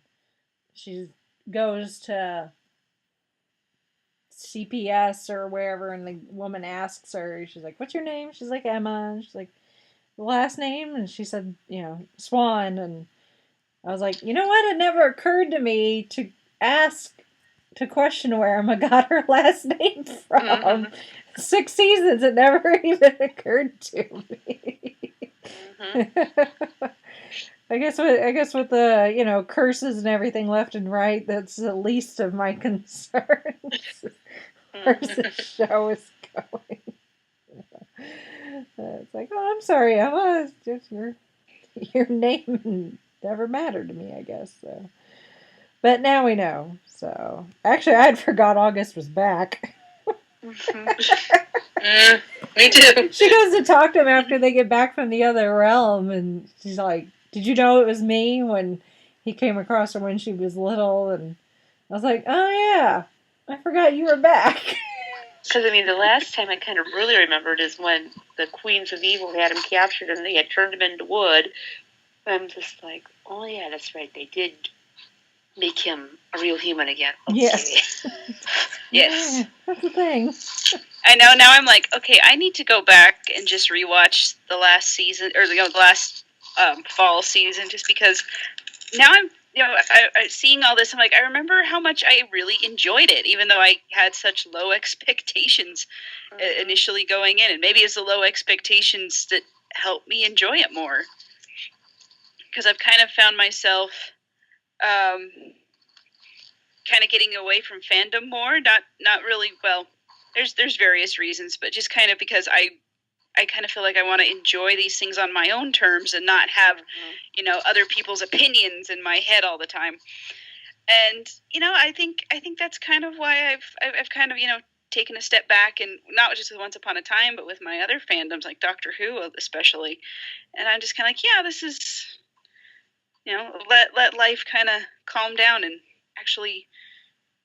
she goes to CPS or wherever, and the woman asks her, she's like, "What's your name?" She's like, "Emma." And she's like, "The last name?" And she said, "Swan." And I was like, you know what? It never occurred to me to question where Emma got her last name from. 6 seasons, it never even occurred to me. I guess with the curses and everything left and right, that's the least of my concerns. Where the show is going. It's like, oh, I'm sorry, Emma. It's just your name never mattered to me, I guess. So. But now we know. So actually, I had forgot August was back. Me too. She goes to talk to him after they get back from the other realm, and she's like, "Did you know it was me when he came across her when she was little?" And I was like, "Oh yeah, I forgot you were back." Because, the last time I kind of really remembered is when the Queens of Evil had him captured and they had turned him into wood. I'm just like, oh yeah, that's right. They did make him a real human again. Okay. Yes. Yes. Yeah, that's the thing. I know. Now I'm like, okay, I need to go back and just rewatch the last season, or the last fall season, just because now I'm, I seeing all this, I'm like, I remember how much I really enjoyed it, even though I had such low expectations initially going in, and maybe it's the low expectations that helped me enjoy it more, because I've kind of found myself kind of getting away from fandom more. Not really. Well, there's various reasons, but just kind of because I kind of feel like I want to enjoy these things on my own terms and not have, other people's opinions in my head all the time. And I think that's kind of why I've kind of taken a step back, and not just with Once Upon a Time, but with my other fandoms like Doctor Who especially. And I'm just kind of like, yeah, this is, let life kind of calm down and actually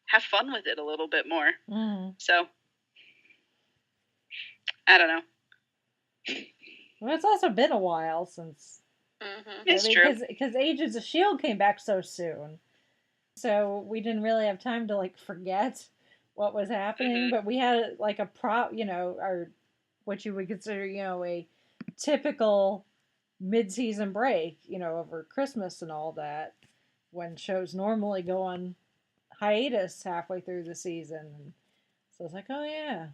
have fun with it a little bit more. So I don't know. Well, it's also been a while since. It's true. Because Agents of S.H.I.E.L.D. came back so soon. So we didn't really have time to, forget what was happening. But we had, what you would consider, a typical mid-season break, over Christmas and all that, when shows normally go on hiatus halfway through the season. And so it's like, oh, yeah.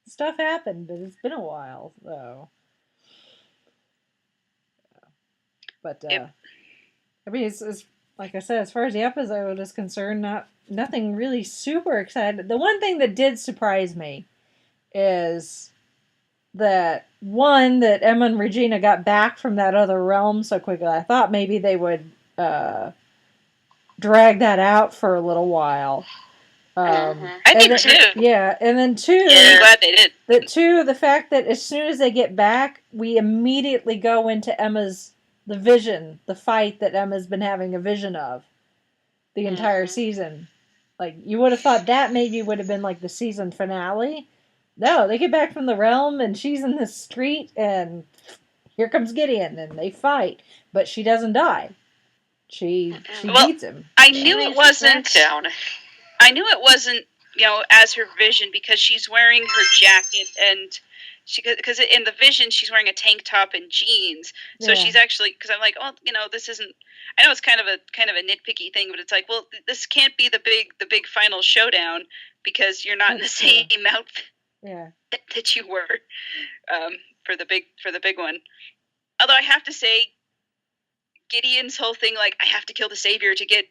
Stuff happened, but it's been a while, though. But it's like I said, as far as the episode is concerned, nothing really super excited. The one thing that did surprise me is that Emma and Regina got back from that other realm so quickly. I thought maybe they would drag that out for a little while. I did too. Yeah, and then I'm glad they did. The fact that as soon as they get back, we immediately go into the vision, the fight that Emma's been having a vision of the entire season. Like, you would have thought that maybe would have been like the season finale. No, they get back from the realm and she's in the street and here comes Gideon and they fight, but she doesn't die. She beats him. I knew it wasn't. I knew it wasn't, as her vision, because she's wearing her jacket and because in the vision she's wearing a tank top and jeans. So she's actually, because I'm like, oh, this isn't. I know it's kind of a nitpicky thing, but it's like, well, this can't be the big final showdown because you're not in the same outfit that you were for the big one. Although I have to say, Gideon's whole thing, like, I have to kill the Savior to get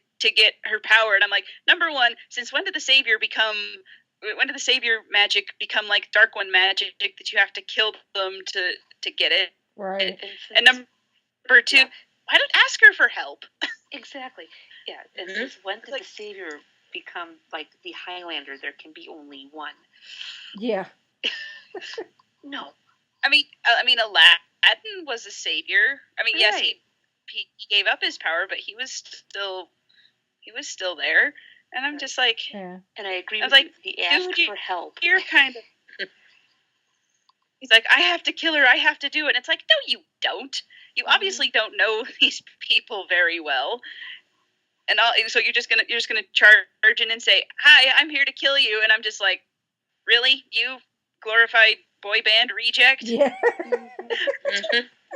her power, and I'm like, number one, since when did the Savior magic become like Dark One magic that you have to kill them to get it? Right. And number two, why don't ask her for help? Exactly. Yeah. And since when did the Savior become like the Highlander? There can be only one. Yeah. No. I mean, Aladdin was a savior. I mean, yes, he gave up his power, but he was still there. And I'm just like, and I agree with you. He asked for help. You're kind of. He's like, I have to kill her. I have to do it. And it's like, no, you don't. You obviously don't know these people very well. And so you're just gonna charge in and say, "Hi, I'm here to kill you." And I'm just like, really, you glorified boy band reject? Yeah.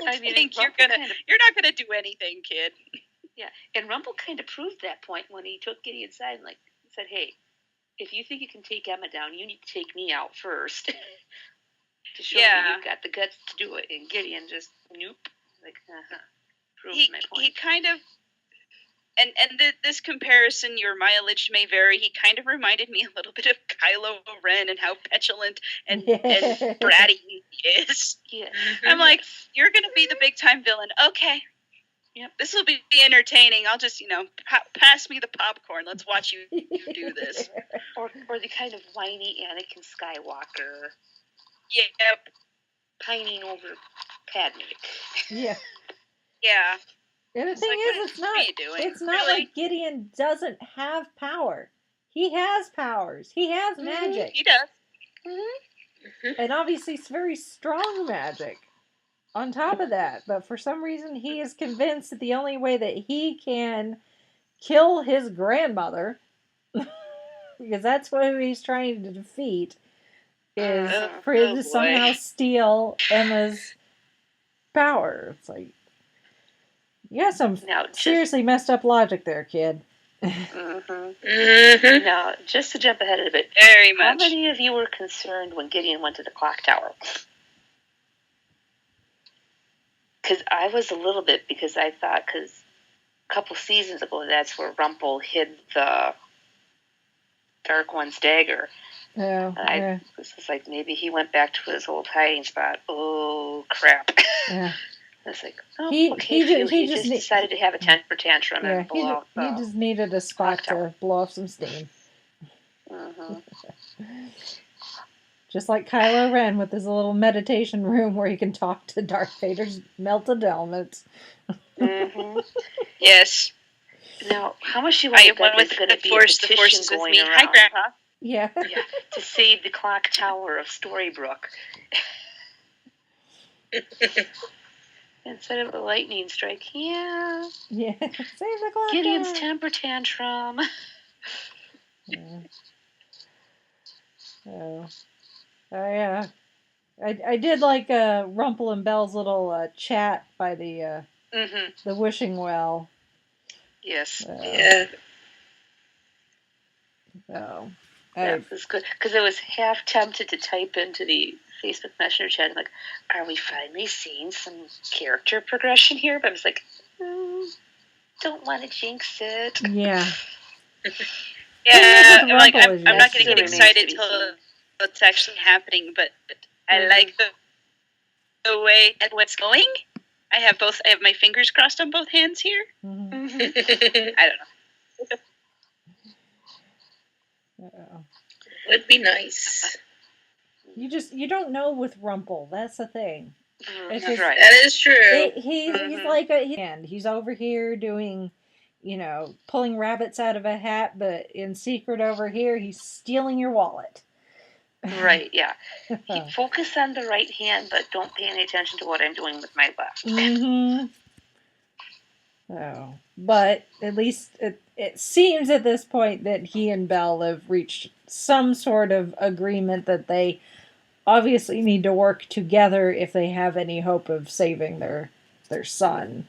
I mean, think you're Rumple not gonna do anything, kid. Yeah, and Rumple kind of proved that point when he took Gideon aside and said, "Hey, if you think you can take Emma down, you need to take me out first to show that you've got the guts to do it." And Gideon just nope, proved my point. He kind of. This comparison, your mileage may vary. He kind of reminded me a little bit of Kylo Ren and how petulant and bratty he is. Yeah. I'm like, you're going to be the big time villain. Okay. Yep. This will be entertaining. I'll just, pass me the popcorn. Let's watch you do this. Or the kind of whiny Anakin Skywalker. Yep. Pining over Padme. Yeah. Yeah. And the thing is, it's not like Gideon doesn't have power. He has powers. He has magic. He does. Mm-hmm. And obviously it's very strong magic on top of that. But for some reason he is convinced that the only way that he can kill his grandmother, because that's what he's trying to defeat, is for him to somehow steal Emma's power. It's like, you got some seriously messed up logic there, kid. Now, just to jump ahead a bit, very much. How many of you were concerned when Gideon went to the clock tower? Because I was a little bit, because I thought, a couple seasons ago, that's where Rumple hid the Dark One's dagger. I was just like, maybe he went back to his old hiding spot. Oh, crap. Yeah. I was like, he just decided to have a temper tantrum and blow out the... He just needed a spot to blow off some steam. Just like Kylo Ren with his little meditation room where he can talk to Darth Vader's melted elements. Yes. Now, how much you want to bet there's going to be a petition going around? Hi, Grandpa. Yeah. To save the clock tower of Storybrooke. Instead of a lightning strike, save the clock. Gideon's temper tantrum. I did like Rumple and Belle's little chat by the wishing well. Yes. That was good, because I was half tempted to type into the Facebook Messenger chat, like, are we finally seeing some character progression here? But I was like, don't want to jinx it. Yeah. Yeah, I'm not going to get excited till it's actually happening, but I like the way that what's going. I have my fingers crossed on both hands here. I don't know. Would be nice. You don't know with Rumple. That's the thing. That's right. That is true. He's like he's over here doing, pulling rabbits out of a hat, but in secret over here he's stealing your wallet. Right. Yeah. Focus on the right hand, but don't pay any attention to what I'm doing with my left. But at least it seems at this point that he and Belle have reached some sort of agreement that they obviously need to work together if they have any hope of saving their son.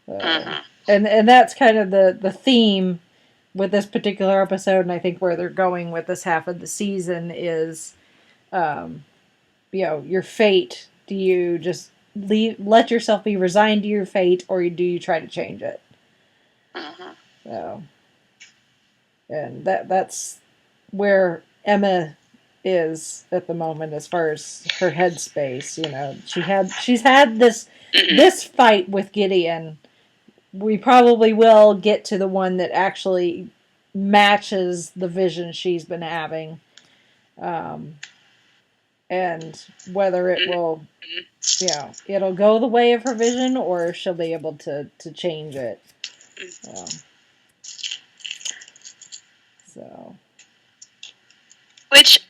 And that's kind of the theme with this particular episode, and I think where they're going with this half of the season is, your fate. Do you just let yourself be resigned to your fate, or do you try to change it? And that's where Emma is at the moment as far as her headspace. She's had this fight with Gideon. We probably will get to the one that actually matches the vision she's been having. And whether it will, it'll go the way of her vision, or she'll be able to change it. Which,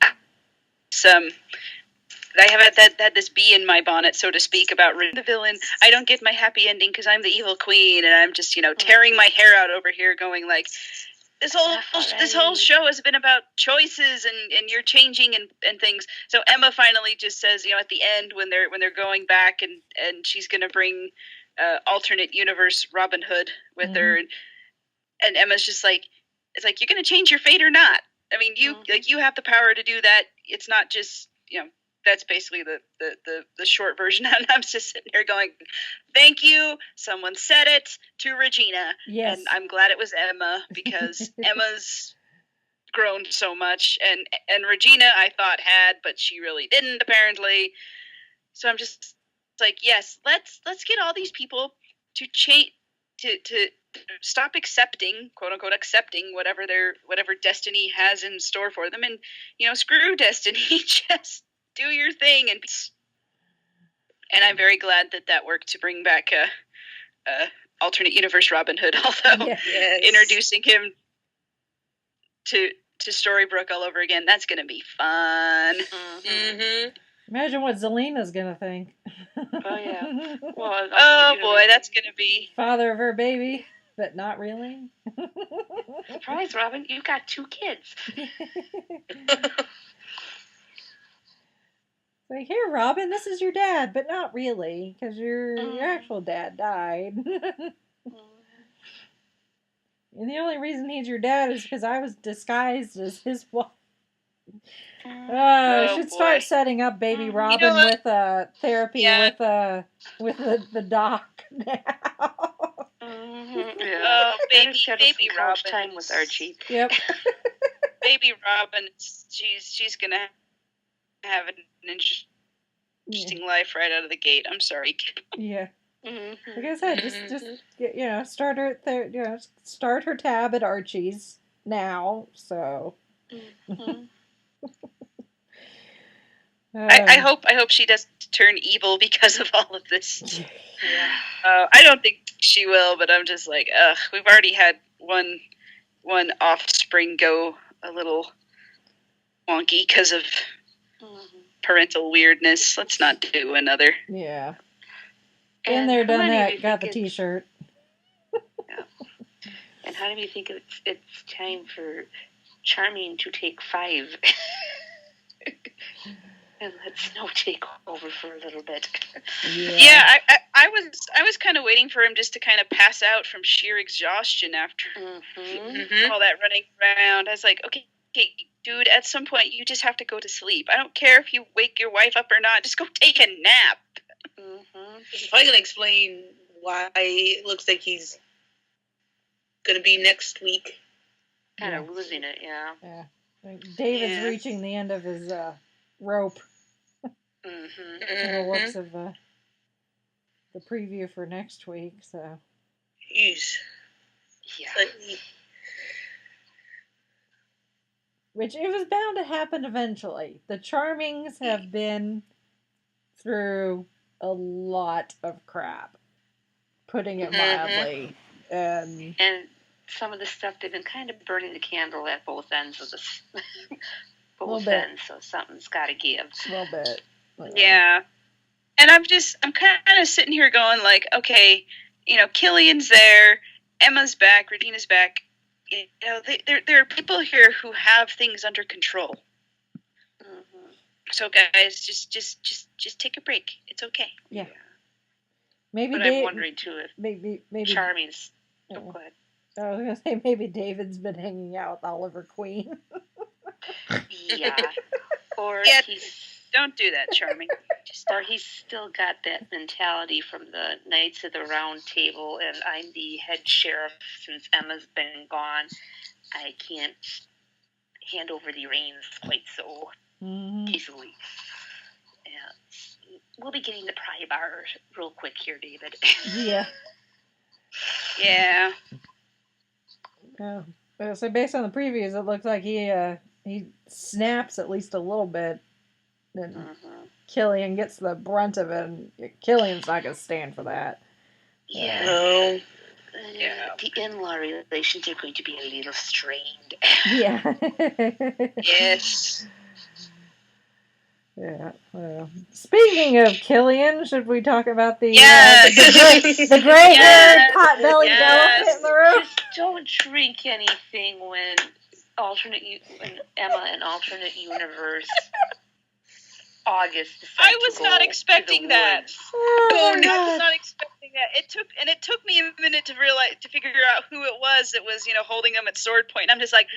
I have had this bee in my bonnet, so to speak, about the villain. I don't get my happy ending because I'm the evil queen, and I'm just, tearing my hair out over here, going like, this whole show has been about choices and you're changing and things. So Emma finally just says, at the end when they're going back and she's gonna bring alternate universe Robin Hood with her, and Emma's just like, it's like, you're gonna change your fate or not. I mean, you have the power to do that. It's not just that's basically the short version. And I'm just sitting there going, thank you. Someone said it to Regina. Yes. And I'm glad it was Emma, because Emma's grown so much. And Regina, I thought had, but she really didn't, apparently. So I'm just like, yes, let's get all these people to change, to stop accepting, quote unquote, accepting whatever destiny has in store for them. And, screw destiny. Just do your thing, and I'm very glad that worked to bring back a alternate universe Robin Hood. Although introducing him to Storybrooke all over again, that's gonna be fun. Imagine what Zelena's gonna think. Oh yeah. Well, oh boy, that's gonna be father of her baby, but not really. Surprise, Robin! You've got 2 kids. Like, here, Robin, this is your dad, but not really, because your actual dad died. And the only reason he's your dad is because I was disguised as his wife. I should start setting up baby Robin with therapy with the doc now. Baby Robin time with Archie. Yep. Baby Robin, she's gonna have an interesting life right out of the gate. I'm sorry, kid. Yeah. Like I said, just start her start her tab at Archie's now. So. I hope she doesn't turn evil because of all of this. I don't think she will, but I'm just like, we've already had one offspring go a little wonky because of parental weirdness. Let's not do another. Yeah. Been there, done that. Got the T-shirt. And how do you think it's time for Charming to take 5? And let Snow take over for a little bit. Yeah, I was kind of waiting for him just to kind of pass out from sheer exhaustion after all that running around. I was like, okay, dude, at some point you just have to go to sleep. I don't care if you wake your wife up or not. Just go take a nap. It's probably going to explain why it looks like he's going to be next week. Kind of losing it, yeah. Like David's reaching the end of his rope. From the looks of the preview for next week, so. Jeez. Yeah. Which it was bound to happen eventually. The Charmings have been through a lot of crap, putting it mildly. And some of the stuff, they've been kind of burning the candle at both ends of this. Both ends, so something's got to give. A little bit. Yeah. And I'm kind of sitting here going like, okay, Killian's there, Emma's back, Regina's back. There are people here who have things under control. So guys, just take a break. It's okay. Yeah. Maybe. But I'm wondering too if maybe Charming's. Go ahead. I was gonna say maybe David's been hanging out with Oliver Queen. Yeah. Or don't do that, Charming. Or he's still got that mentality from the Knights of the Round Table, and I'm the head sheriff since Emma's been gone. I can't hand over the reins quite so easily. Yeah. We'll be getting the pry bar real quick here, David. Yeah. Yeah. So based on the previews, it looks like he snaps at least a little bit, and Killian gets the brunt of it, and Killian's not going to stand for that. Yeah. No. The in-law relations are going to be a little strained. Yeah. Yes. Yeah. Well, speaking of Killian, should we talk about the Yes. the gray haired Yes. pot-bellied Yes. elephant in the room? Just don't drink anything when Emma in alternate universe August decided I was to not go expecting to the that. woods. Oh my I was God. not expecting that. It took me a minute to figure out who it was that was, holding them at sword point. And I'm just like,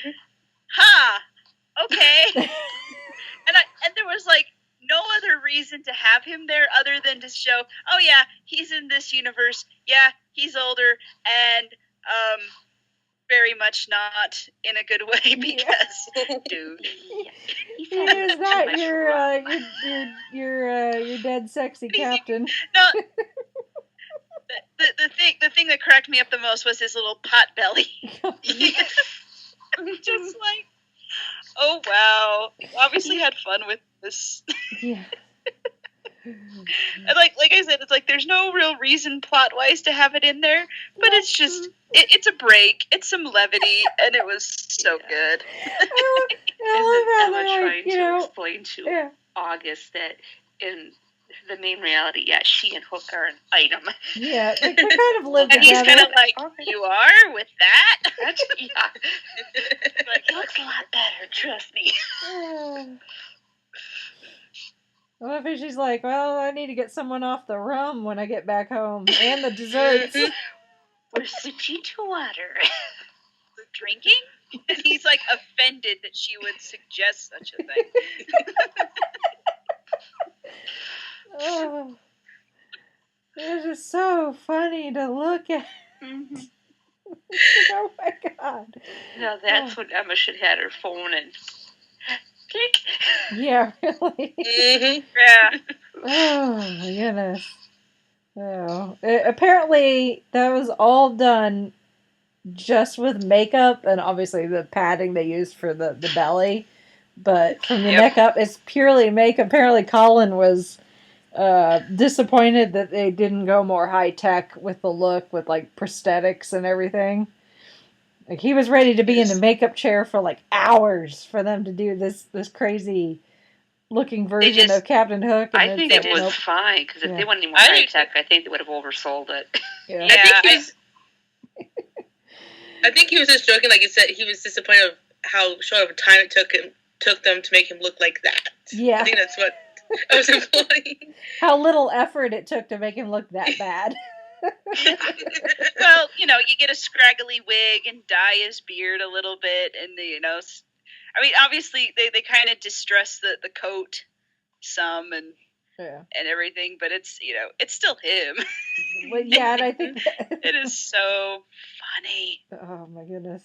okay. and there was like no other reason to have him there other than to show, oh yeah, he's in this universe. Yeah, he's older and very much not in a good way because, dude. Yeah. Is that your dead sexy captain? No. The thing that cracked me up the most was his little pot belly. Just like, oh wow, obviously had fun with this. Yeah. And like I said, it's like there's no real reason plot wise to have it in there, but it's just it's a break, it's some levity, and it was so good. I love how Emma they're trying like, to explain to August that in the main reality, she and Hook are an item. Yeah, like they kind of live And together. he's kind of like, you are with that? Like, he looks a lot better, trust me. Well, if she's like, well, I need to get someone off the rum when I get back home, and the desserts. Where's the G2 water? For drinking? And he's like offended that she would suggest such a thing. Oh, it's just so funny to look at. Mm-hmm. Oh my God. Now that's when Emma should have had her phone and click. Yeah, really. Mm-hmm. Yeah. Oh my goodness. Oh, apparently that was all done just with makeup and obviously the padding they used for the belly, but from the neck up, it's purely makeup. Apparently, Colin was disappointed that they didn't go more high tech with the look, with like prosthetics and everything. Like he was ready to be in the makeup chair for like hours for them to do this crazy looking version of Captain Hook. And I think it was fine because if they went any more high tech, I think they would have oversold it. Yeah. I think he was just joking, like you said. He was disappointed of how short of a time it took them to make him look like that. Yeah, I think that's what I was implying. How little effort it took to make him look that bad. Well, you get a scraggly wig and dye his beard a little bit, and I mean, obviously they kind of distress the coat some and everything, but it's it's still him. Well, yeah, and I think it is so funny. Oh my goodness.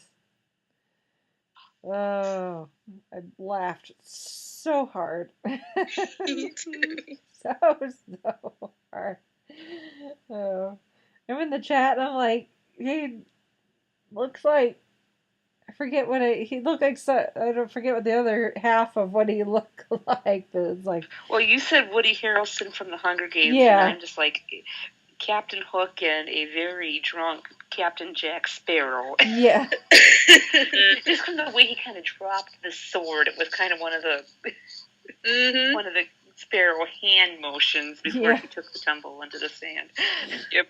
Oh, I laughed so hard. so hard. Oh, I'm in the chat and I'm like, he looks like, I forget what he looked like. I don't forget what the other half of what he looked like. But it's like, well, you said Woody Harrelson from the Hunger Games, yeah. And I'm just like Captain Hook and a very drunk Captain Jack Sparrow. Yeah. Just from the way he kind of dropped the sword, it was kind of one of the Sparrow hand motions before he took the tumble into the sand. Yep.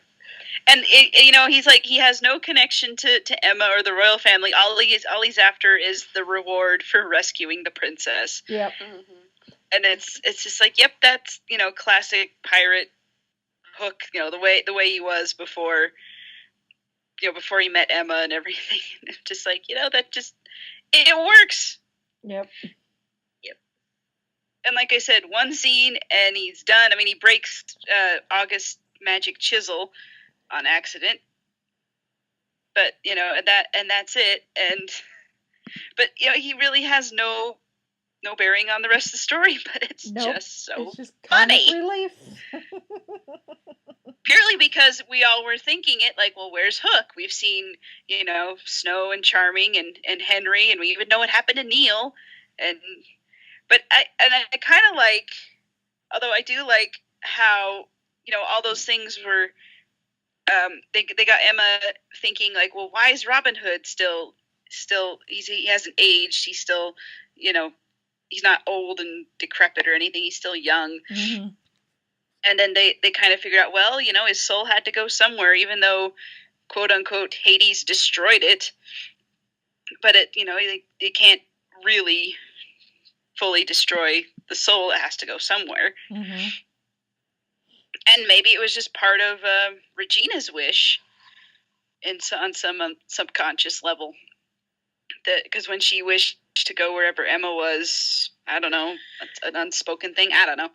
And he's like, he has no connection to Emma or the royal family. All he's after is the reward for rescuing the princess. Yep. Mm-hmm. And it's just like, yep, that's classic pirate Hook. The way he was before. Before he met Emma and everything. Just like that just it works. Yep. And like I said, one scene and he's done. I mean, he breaks August's magic chisel on accident, but that's it. But he really has no bearing on the rest of the story. But it's just so it's just funny. Relief. Purely because we all were thinking it like, well, where's Hook? We've seen Snow and Charming and Henry, and we even know what happened to Neil. But I kind of like, although I do like how all those things were. They got Emma thinking like, well, why is Robin Hood still he hasn't aged, he's still he's not old and decrepit or anything. He's still young. Mm-hmm. And then they kind of figure out, well, his soul had to go somewhere, even though, quote unquote, Hades destroyed it. But they can't really fully destroy the soul. It has to go somewhere. Mm-hmm. And maybe it was just part of Regina's wish, on some subconscious level. Because when she wished to go wherever Emma was, I don't know, an unspoken thing. I don't know.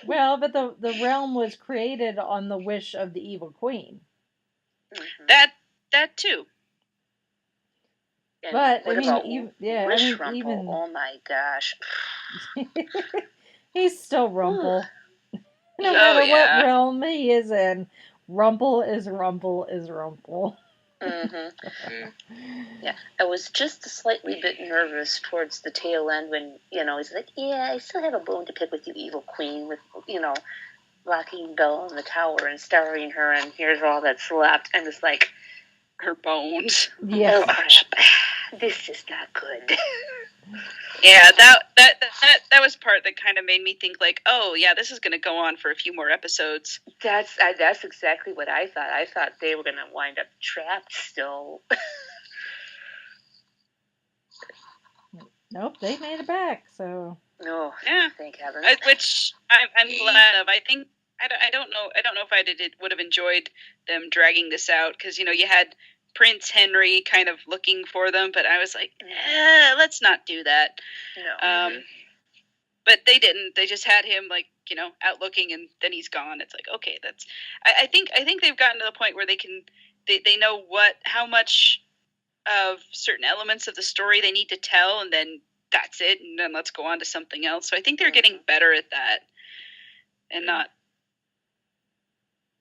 Well, but the realm was created on the wish of the evil queen. Mm-hmm. That too. And But what I mean, about even, Rumple? even Oh my gosh. he's still Rumple. No Oh, matter yeah. what realm he is in, Rumple is Rumple is Rumple. Mm-hmm. Yeah, I was just a slightly bit nervous towards the tail end when, he's like, yeah, I still have a bone to pick with you, evil queen, with, locking Belle in the tower and starving her, and here's all that's left. I'm just like, Her bones. Yeah. oh crap, this is not good. Yeah, that was part that kind of made me think like, oh yeah, this is going to go on for a few more episodes. That's exactly what I thought. I thought they were going to wind up trapped still. Nope, they made it back. So. No, Yeah. thank heaven. Which I'm glad of. I think I don't know if I would have enjoyed them dragging this out, because you had Prince Henry kind of looking for them, but I was like, let's not do that. No. But they didn't. They just had him out looking, and then he's gone. It's like, okay, that's. I think they've gotten to the point where they know how much of certain elements of the story they need to tell, and then that's it, and then let's go on to something else. So I think they're getting better at that, and not.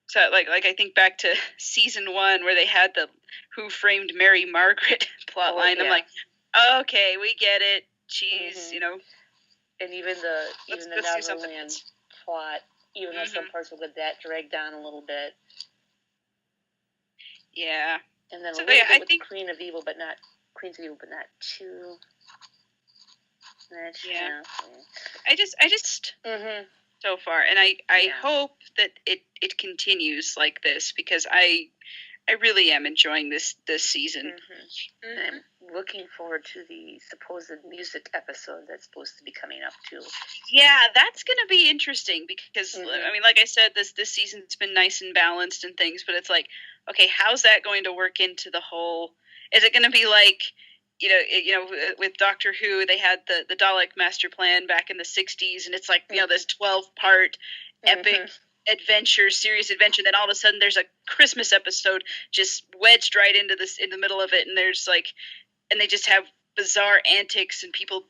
So like I think back to season 1 where they had the Who Framed Mary Margaret plot line. Yeah. I'm like, okay, we get it. She's and even the Neverland plot, even though some parts will get that dragged down a little bit. Yeah. And then a little bit with the Queens of Evil, but not too much. Yeah. I just so far, and I hope that it continues like this, because I really am enjoying this season. I'm looking forward to the supposed music episode that's supposed to be coming up too. Yeah, that's going to be interesting, because I mean, like I said, this season's been nice and balanced and things, but it's like, okay, how's that going to work into the whole? Is it going to be like, with Doctor Who, they had the Dalek Master Plan back in the 60s, and it's like, this 12-part epic serious adventure, then all of a sudden there's a Christmas episode just wedged right in the middle of it, and there's like, and they just have bizarre antics, and people,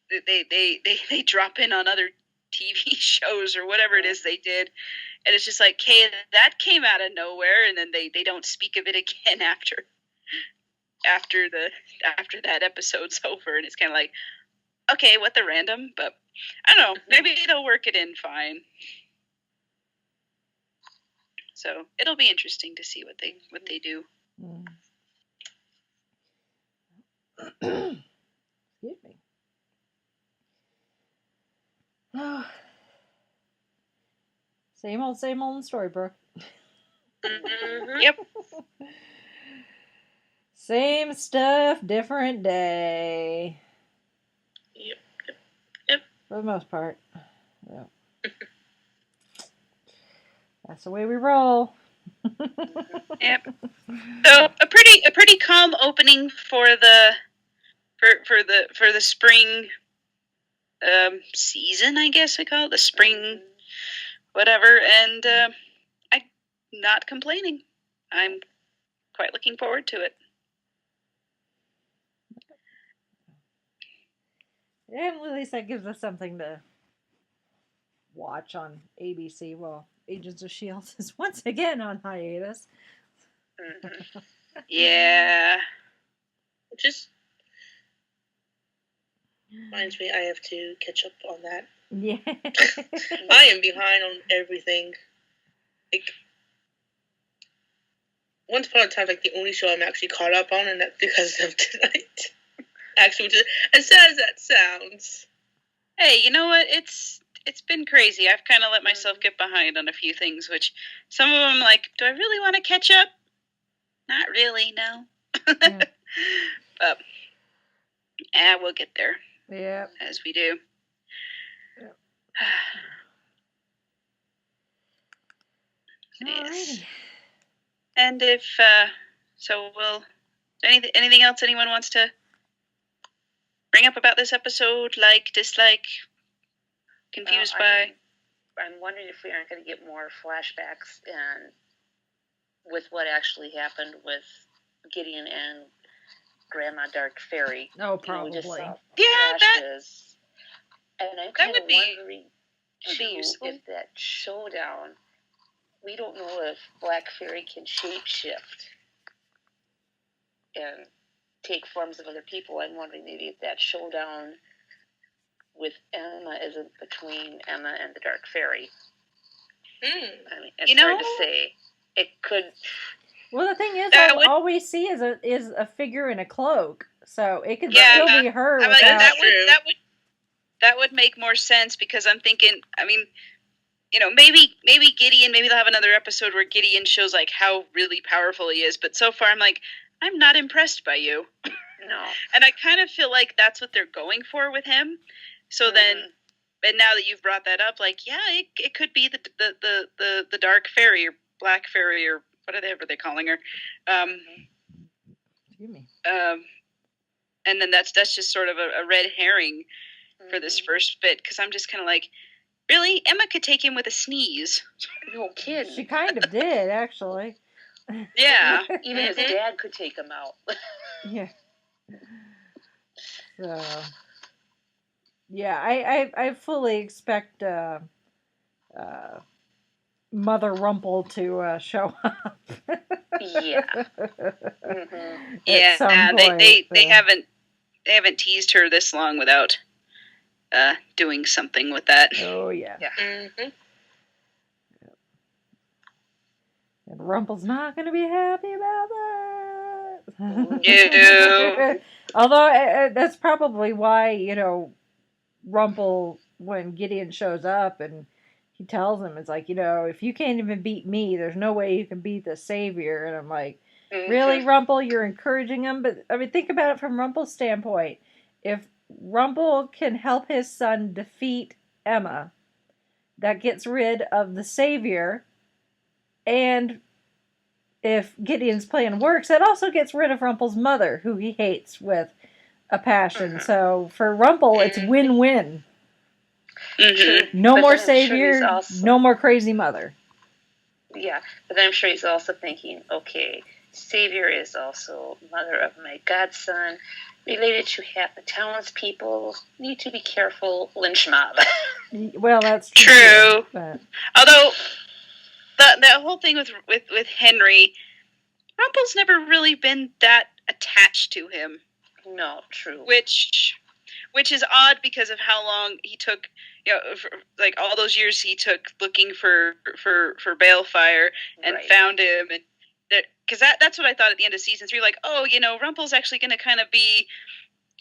they drop in on other TV shows or whatever it is they did, and it's just like, hey, that came out of nowhere, and then they don't speak of it again after that episode's over, and it's kind of like, okay, what the random, but I don't know, maybe they'll work it in fine. So it'll be interesting to see what they do. Excuse me. Same old in Storybrooke. Yep. Same stuff, different day. Yep. For the most part. Yep. That's the way we roll. Yep. So a pretty calm opening for the spring season, I guess we call it, the spring whatever, and I'm not complaining. I'm quite looking forward to it. And at least that gives us something to watch on ABC while Agents of S.H.I.E.L.D. is once again on hiatus. Yeah. Just reminds me I have to catch up on that. Yeah. I am behind on everything. Like, once upon a time, like, the only show I'm actually caught up on, and that's because of tonight. Actually, as sad as that sounds. Hey, you know what? It's been crazy. I've kind of let myself get behind on a few things, which some of them, like, do I really want to catch up? Not really, no. Yeah. But, we'll get there. Yeah. As we do. Yep. Yes. Alrighty. And if, so we'll, anything else anyone wants to bring up about this episode? Like, dislike, confused by? I'm wondering if we aren't going to get more flashbacks and with what actually happened with Gideon and Grandma Dark Fairy. Oh, You know, we just probably. saw Yeah, flashes. And I'm that kind would of be- wondering, would be too, useful. if that showdown, we don't know if Black Fairy can shapeshift and take forms of other people. I'm wondering maybe if that showdown with Emma isn't between Emma and the Dark Fairy. I mean, it's hard to say. It could. Well, the thing is, That would- all we see is a figure in a cloak, so it could Yeah, still be her. I'm like, Without... that would make more sense, because I'm thinking, I mean, you know, maybe Gideon, maybe they'll have another episode where Gideon shows, like, how really powerful he is, but so far I'm like, I'm not impressed by you. No. And I kind of feel like that's what they're going for with him. So then, and now that you've brought that up, like, yeah, it could be the Dark Fairy or Black Fairy or whatever they're calling her. Excuse me. And then that's just sort of a red herring for this first bit, because I'm just kind of like, really? Emma could take him with a sneeze. No kidding. She kind of did, actually. Yeah. Even his dad could take him out. Yeah. So, yeah, I fully expect Mother Rumple to show up. Yeah. At some point, they haven't teased her this long without doing something with that. Oh yeah. Yeah. And Rumple's not going to be happy about that. No. Although that's probably why, you know, Rumple, when Gideon shows up and he tells him, it's like, you know, if you can't even beat me, there's no way you can beat the Savior. And I'm like, really, Rumple? You're encouraging him? But, I mean, think about it from Rumple's standpoint. If Rumple can help his son defeat Emma, that gets rid of the Savior. And if Gideon's plan works, that also gets rid of Rumple's mother, who he hates with a passion. So for Rumple, it's win-win. No more Savior, no more crazy mother. Yeah, but I'm sure he's also thinking, okay, Savior is also mother of my godson, related to half the townspeople, need to be careful, lynch mob. Well, that's true. But... Although the whole thing with Henry, Rumple's never really been that attached to him. No, true. Which is odd because of how long he took, you know, like all those years he took looking for Balefire and found him, and because that's what I thought at the end of season 3. Like, oh, you know, Rumple's actually going to kind of be,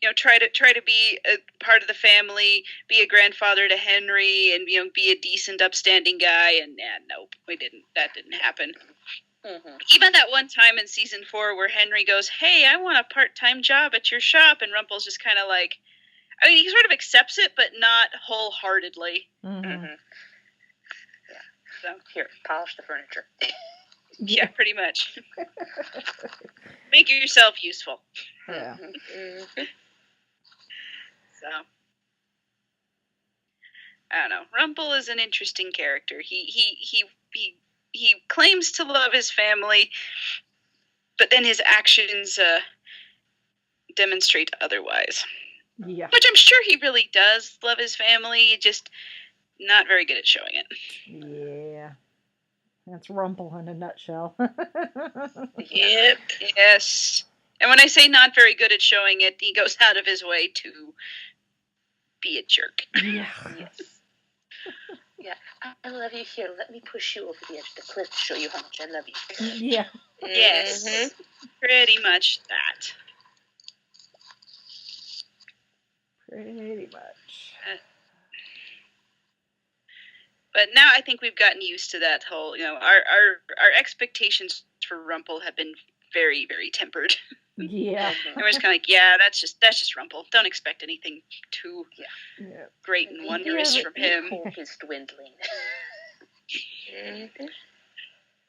you know, try to be a part of the family, be a grandfather to Henry, and, you know, be a decent, upstanding guy. And nope, that didn't happen. Even that one time in season 4 where Henry goes, "Hey, I want a part-time job at your shop," and Rumple's just kind of like, I mean, he sort of accepts it, but not wholeheartedly. Yeah. So here, polish the furniture. Yeah, pretty much. Make yourself useful. Yeah. So, I don't know. Rumple is an interesting character. He claims to love his family, but then his actions demonstrate otherwise. Yeah. Which I'm sure he really does love his family, just not very good at showing it. Yeah. That's Rumple in a nutshell. Yep. Yes. And when I say not very good at showing it, he goes out of his way to be a jerk. Yeah. Yes. Yeah. I love you. Here, let me push you over the edge of the cliff to show you how much I love you. Yeah. Yes. Pretty much that. Pretty much. But now I think we've gotten used to that whole, our expectations for Rumple have been very, very tempered. Yeah. And we're just kind of like, yeah, that's just Rumple. Don't expect anything too great and wondrous from him. Hope is dwindling.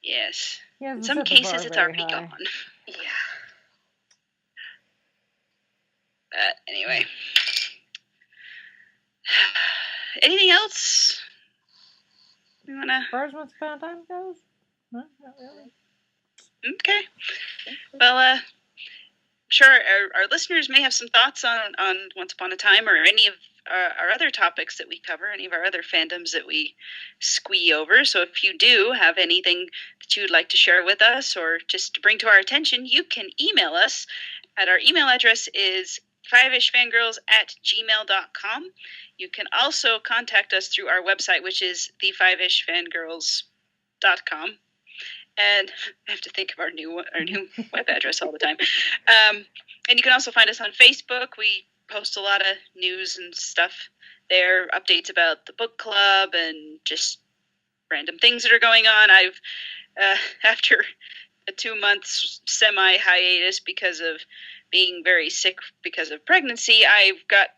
Yes. In some cases, it's already gone. Yeah. But anyway. Anything else? You wanna? As far as Once Upon a Time goes? No, not really. Okay. Well, sure, our listeners may have some thoughts on Once Upon a Time or any of our other topics that we cover, any of our other fandoms that we squee over. So if you do have anything that you would like to share with us or just to bring to our attention, you can email us. Our email address is fiveishfangirls@gmail.com. You can also contact us through our website, which is thefiveishfangirls.com. And I have to think of our new web address all the time. And you can also find us on Facebook. We post a lot of news and stuff there, updates about the book club and just random things that are going on. I've, after a 2 months semi-hiatus because of being very sick because of pregnancy, I've got...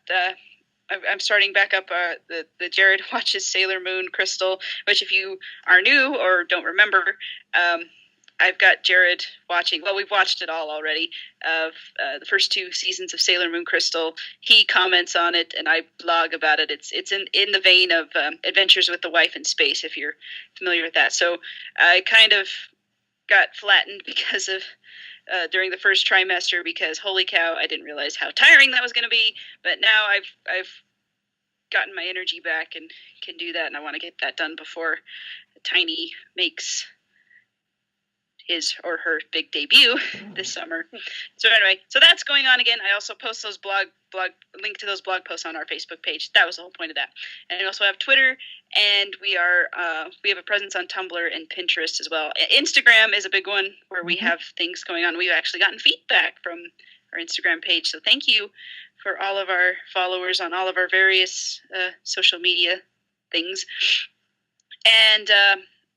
I'm starting back up the Jared Watches Sailor Moon Crystal, which if you are new or don't remember, I've got Jared watching. Well, we've watched it all already of the first 2 seasons of Sailor Moon Crystal. He comments on it, and I blog about it. It's in the vein of Adventures with the Wife in Space, if you're familiar with that. So I kind of got flattened because of during the first trimester, because holy cow, I didn't realize how tiring that was going to be. But now I've gotten my energy back and can do that, and I want to get that done before Tiny makes his or her big debut this summer. So anyway, so that's going on again. I also post those link to those blog posts on our Facebook page. That was the whole point of that. And we also have Twitter, and we have a presence on Tumblr and Pinterest as well. Instagram is a big one where we have things going on. We've actually gotten feedback from our Instagram page, so thank you for all of our followers on all of our various social media things.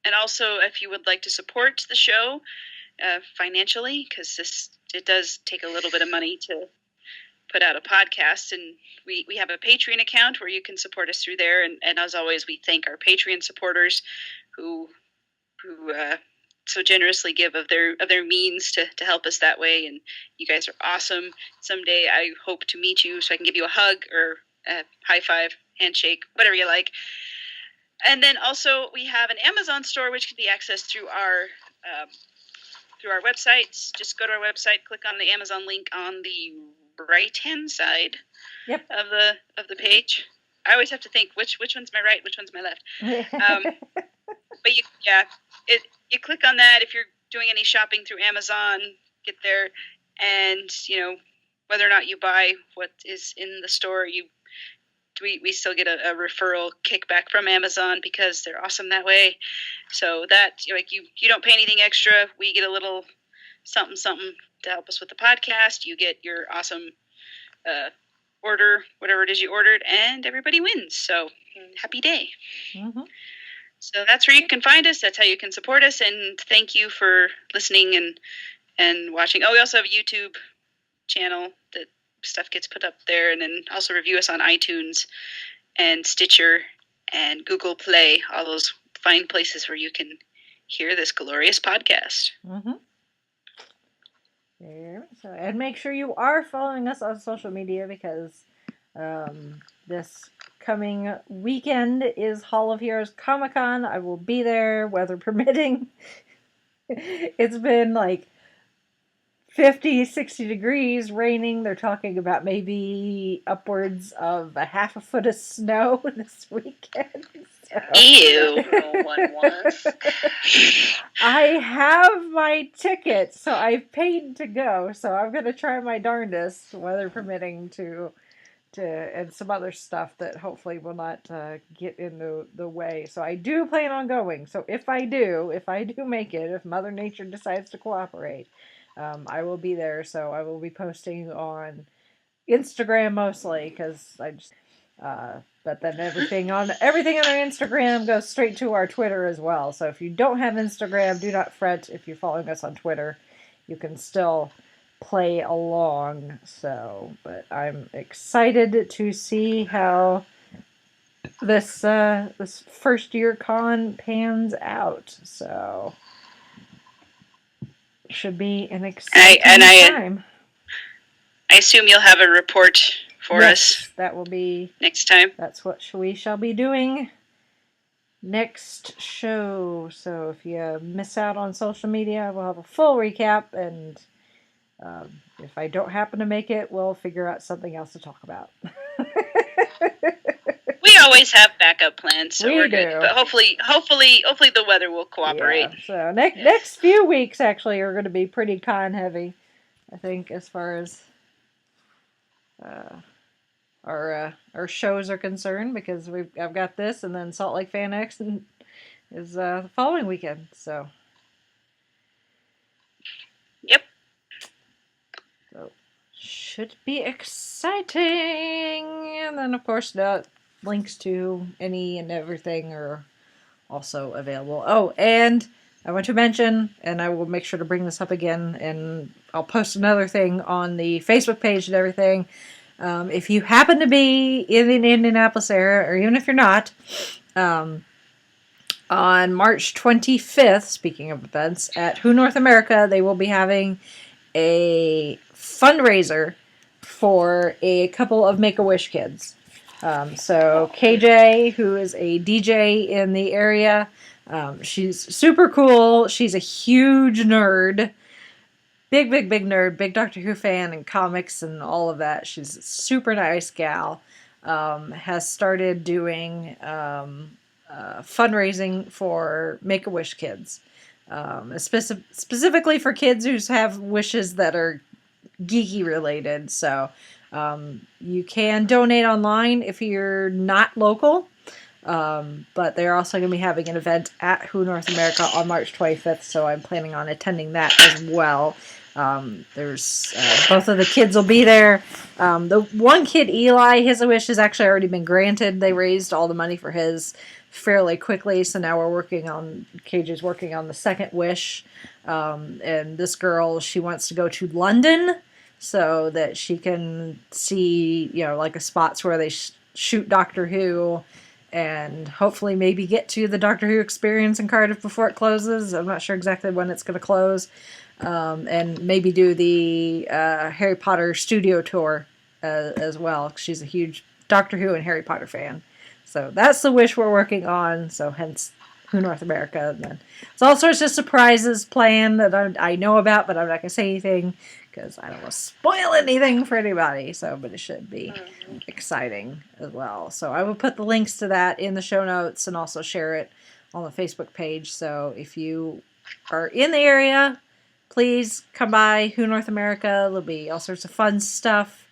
And also, if you would like to support the show financially, because it does take a little bit of money to put out a podcast, and we have a Patreon account where you can support us through there. And as always, we thank our Patreon supporters who so generously give of their means to help us that way. And you guys are awesome. Someday I hope to meet you so I can give you a hug or a high five, handshake, whatever you like. And then also we have an Amazon store which can be accessed through our websites. Just go to our website, click on the Amazon link on the right-hand side of the page. I always have to think which one's my right, which one's my left. But you click on that if you're doing any shopping through Amazon. Get there, and whether or not you buy what is in the store, we still get a referral kickback from Amazon because they're awesome that way. So that you don't pay anything extra. We get a little something to help us with the podcast. You get your awesome order, whatever it is you ordered, and everybody wins. So happy day. Mm-hmm. So that's where you can find us. That's how you can support us. And thank you for listening and watching. Oh, we also have a YouTube channel that stuff gets put up there, and then also review us on iTunes and Stitcher and Google Play, all those fine places where you can hear this glorious podcast. Mm-hmm. There. So, and make sure you are following us on social media, because this coming weekend is Hall of Heroes Comic-Con. I will be there, weather permitting. It's been like 50, 60 degrees, raining. They're talking about maybe upwards of a half a foot of snow this weekend. So. Ew. One was. I have my ticket, so I've paid to go. So I'm going to try my darndest, weather permitting, to and some other stuff that hopefully will not get in the way. So I do plan on going. So if I do make it, if Mother Nature decides to cooperate, I will be there. So I will be posting on Instagram mostly, because I just. But then everything on our Instagram goes straight to our Twitter as well. So if you don't have Instagram, do not fret. If you're following us on Twitter, you can still play along. So, but I'm excited to see how this first year con pans out. So should be an exciting time. I assume you'll have a report for us. That will be next time. That's what we shall be doing next show. So if you miss out on social media, we'll have a full recap, and if I don't happen to make it, we'll figure out something else to talk about. We always have backup plans, so we're good. do. But hopefully the weather will cooperate. Yeah, so next few weeks actually are going to be pretty con heavy, I think, as far as our shows are concerned, because I've got this, and then Salt Lake Fan X is the following weekend. So. Yep. So should be exciting, and then of course the links to any and everything are also available. Oh, and I want to mention, and I will make sure to bring this up again, and I'll post another thing on the Facebook page and everything. If you happen to be in the Indianapolis area, or even if you're not, on March 25th, speaking of events, at Who North America, they will be having a fundraiser for a couple of Make-A-Wish kids. So KJ, who is a DJ in the area, she's super cool. She's a huge nerd. Big nerd, big Doctor Who fan and comics and all of that. She's a super nice gal. Has started doing fundraising for Make-A-Wish kids. Specifically for kids who have wishes that are geeky related. So you can donate online if you're not local. But they're also going to be having an event at Who North America on March 25th, so I'm planning on attending that as well. There's both of the kids will be there. The one kid, Eli, his wish has actually already been granted. They raised all the money for his fairly quickly, so now KJ's working on the second wish. And this girl, she wants to go to London so that she can see, like the spots where they shoot Doctor Who, and hopefully maybe get to the Doctor Who experience in Cardiff before it closes. I'm not sure exactly when it's going to close. And maybe do the Harry Potter studio tour as well. She's a huge Doctor Who and Harry Potter fan. So that's the wish we're working on. So hence Who North America. And then there's all sorts of surprises planned that I know about, but I'm not going to say anything because I don't want to spoil anything for anybody. But it should be exciting as well. So I will put the links to that in the show notes and also share it on the Facebook page. So if you are in the area, please come by Who North America. There'll be all sorts of fun stuff.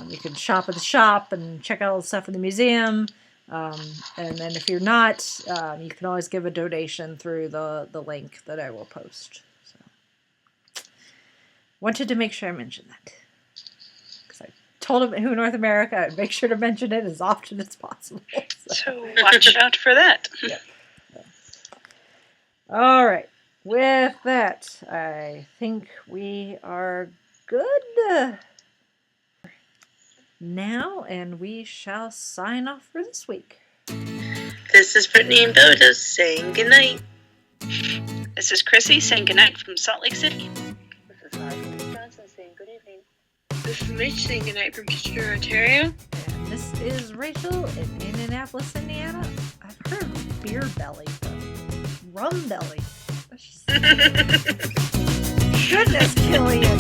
You can shop at the shop and check out all the stuff in the museum. And then if you're not, you can always give a donation through the link that I will post. So, wanted to make sure I mentioned that. Because I told him at Who North America I'd make sure to mention it as often as possible. So watch out for that. Yep. All right. With that, I think we are good now, and we shall sign off for this week. This is Brittany and Boda saying goodnight. This is Chrissy saying goodnight from Salt Lake City. This is Harvey Johnson saying good evening. This is Mitch saying goodnight from Kitchener, Ontario. And this is Rachel in Indianapolis, Indiana. I've heard of beer belly, but rum belly. Goodness, Killian.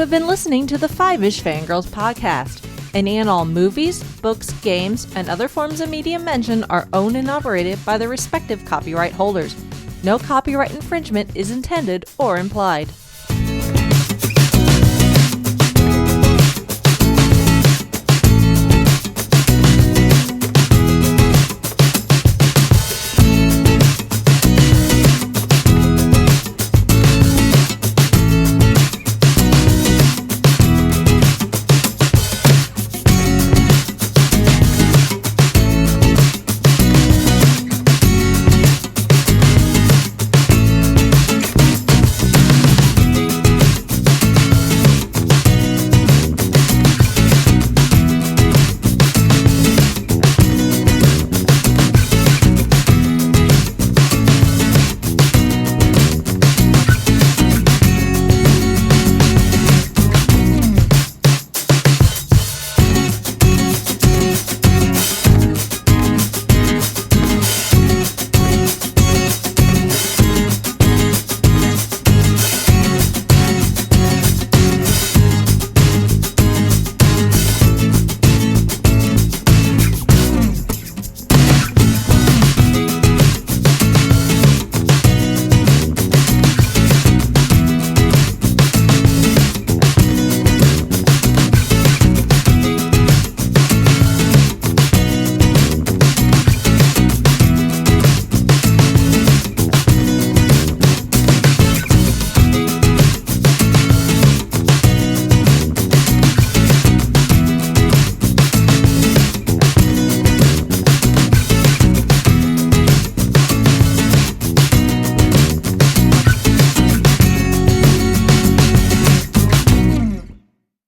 have been listening to the Five-ish Fangirls podcast. Any and all movies, books, games, and other forms of media mentioned are owned and operated by the respective copyright holders. No copyright infringement is intended or implied.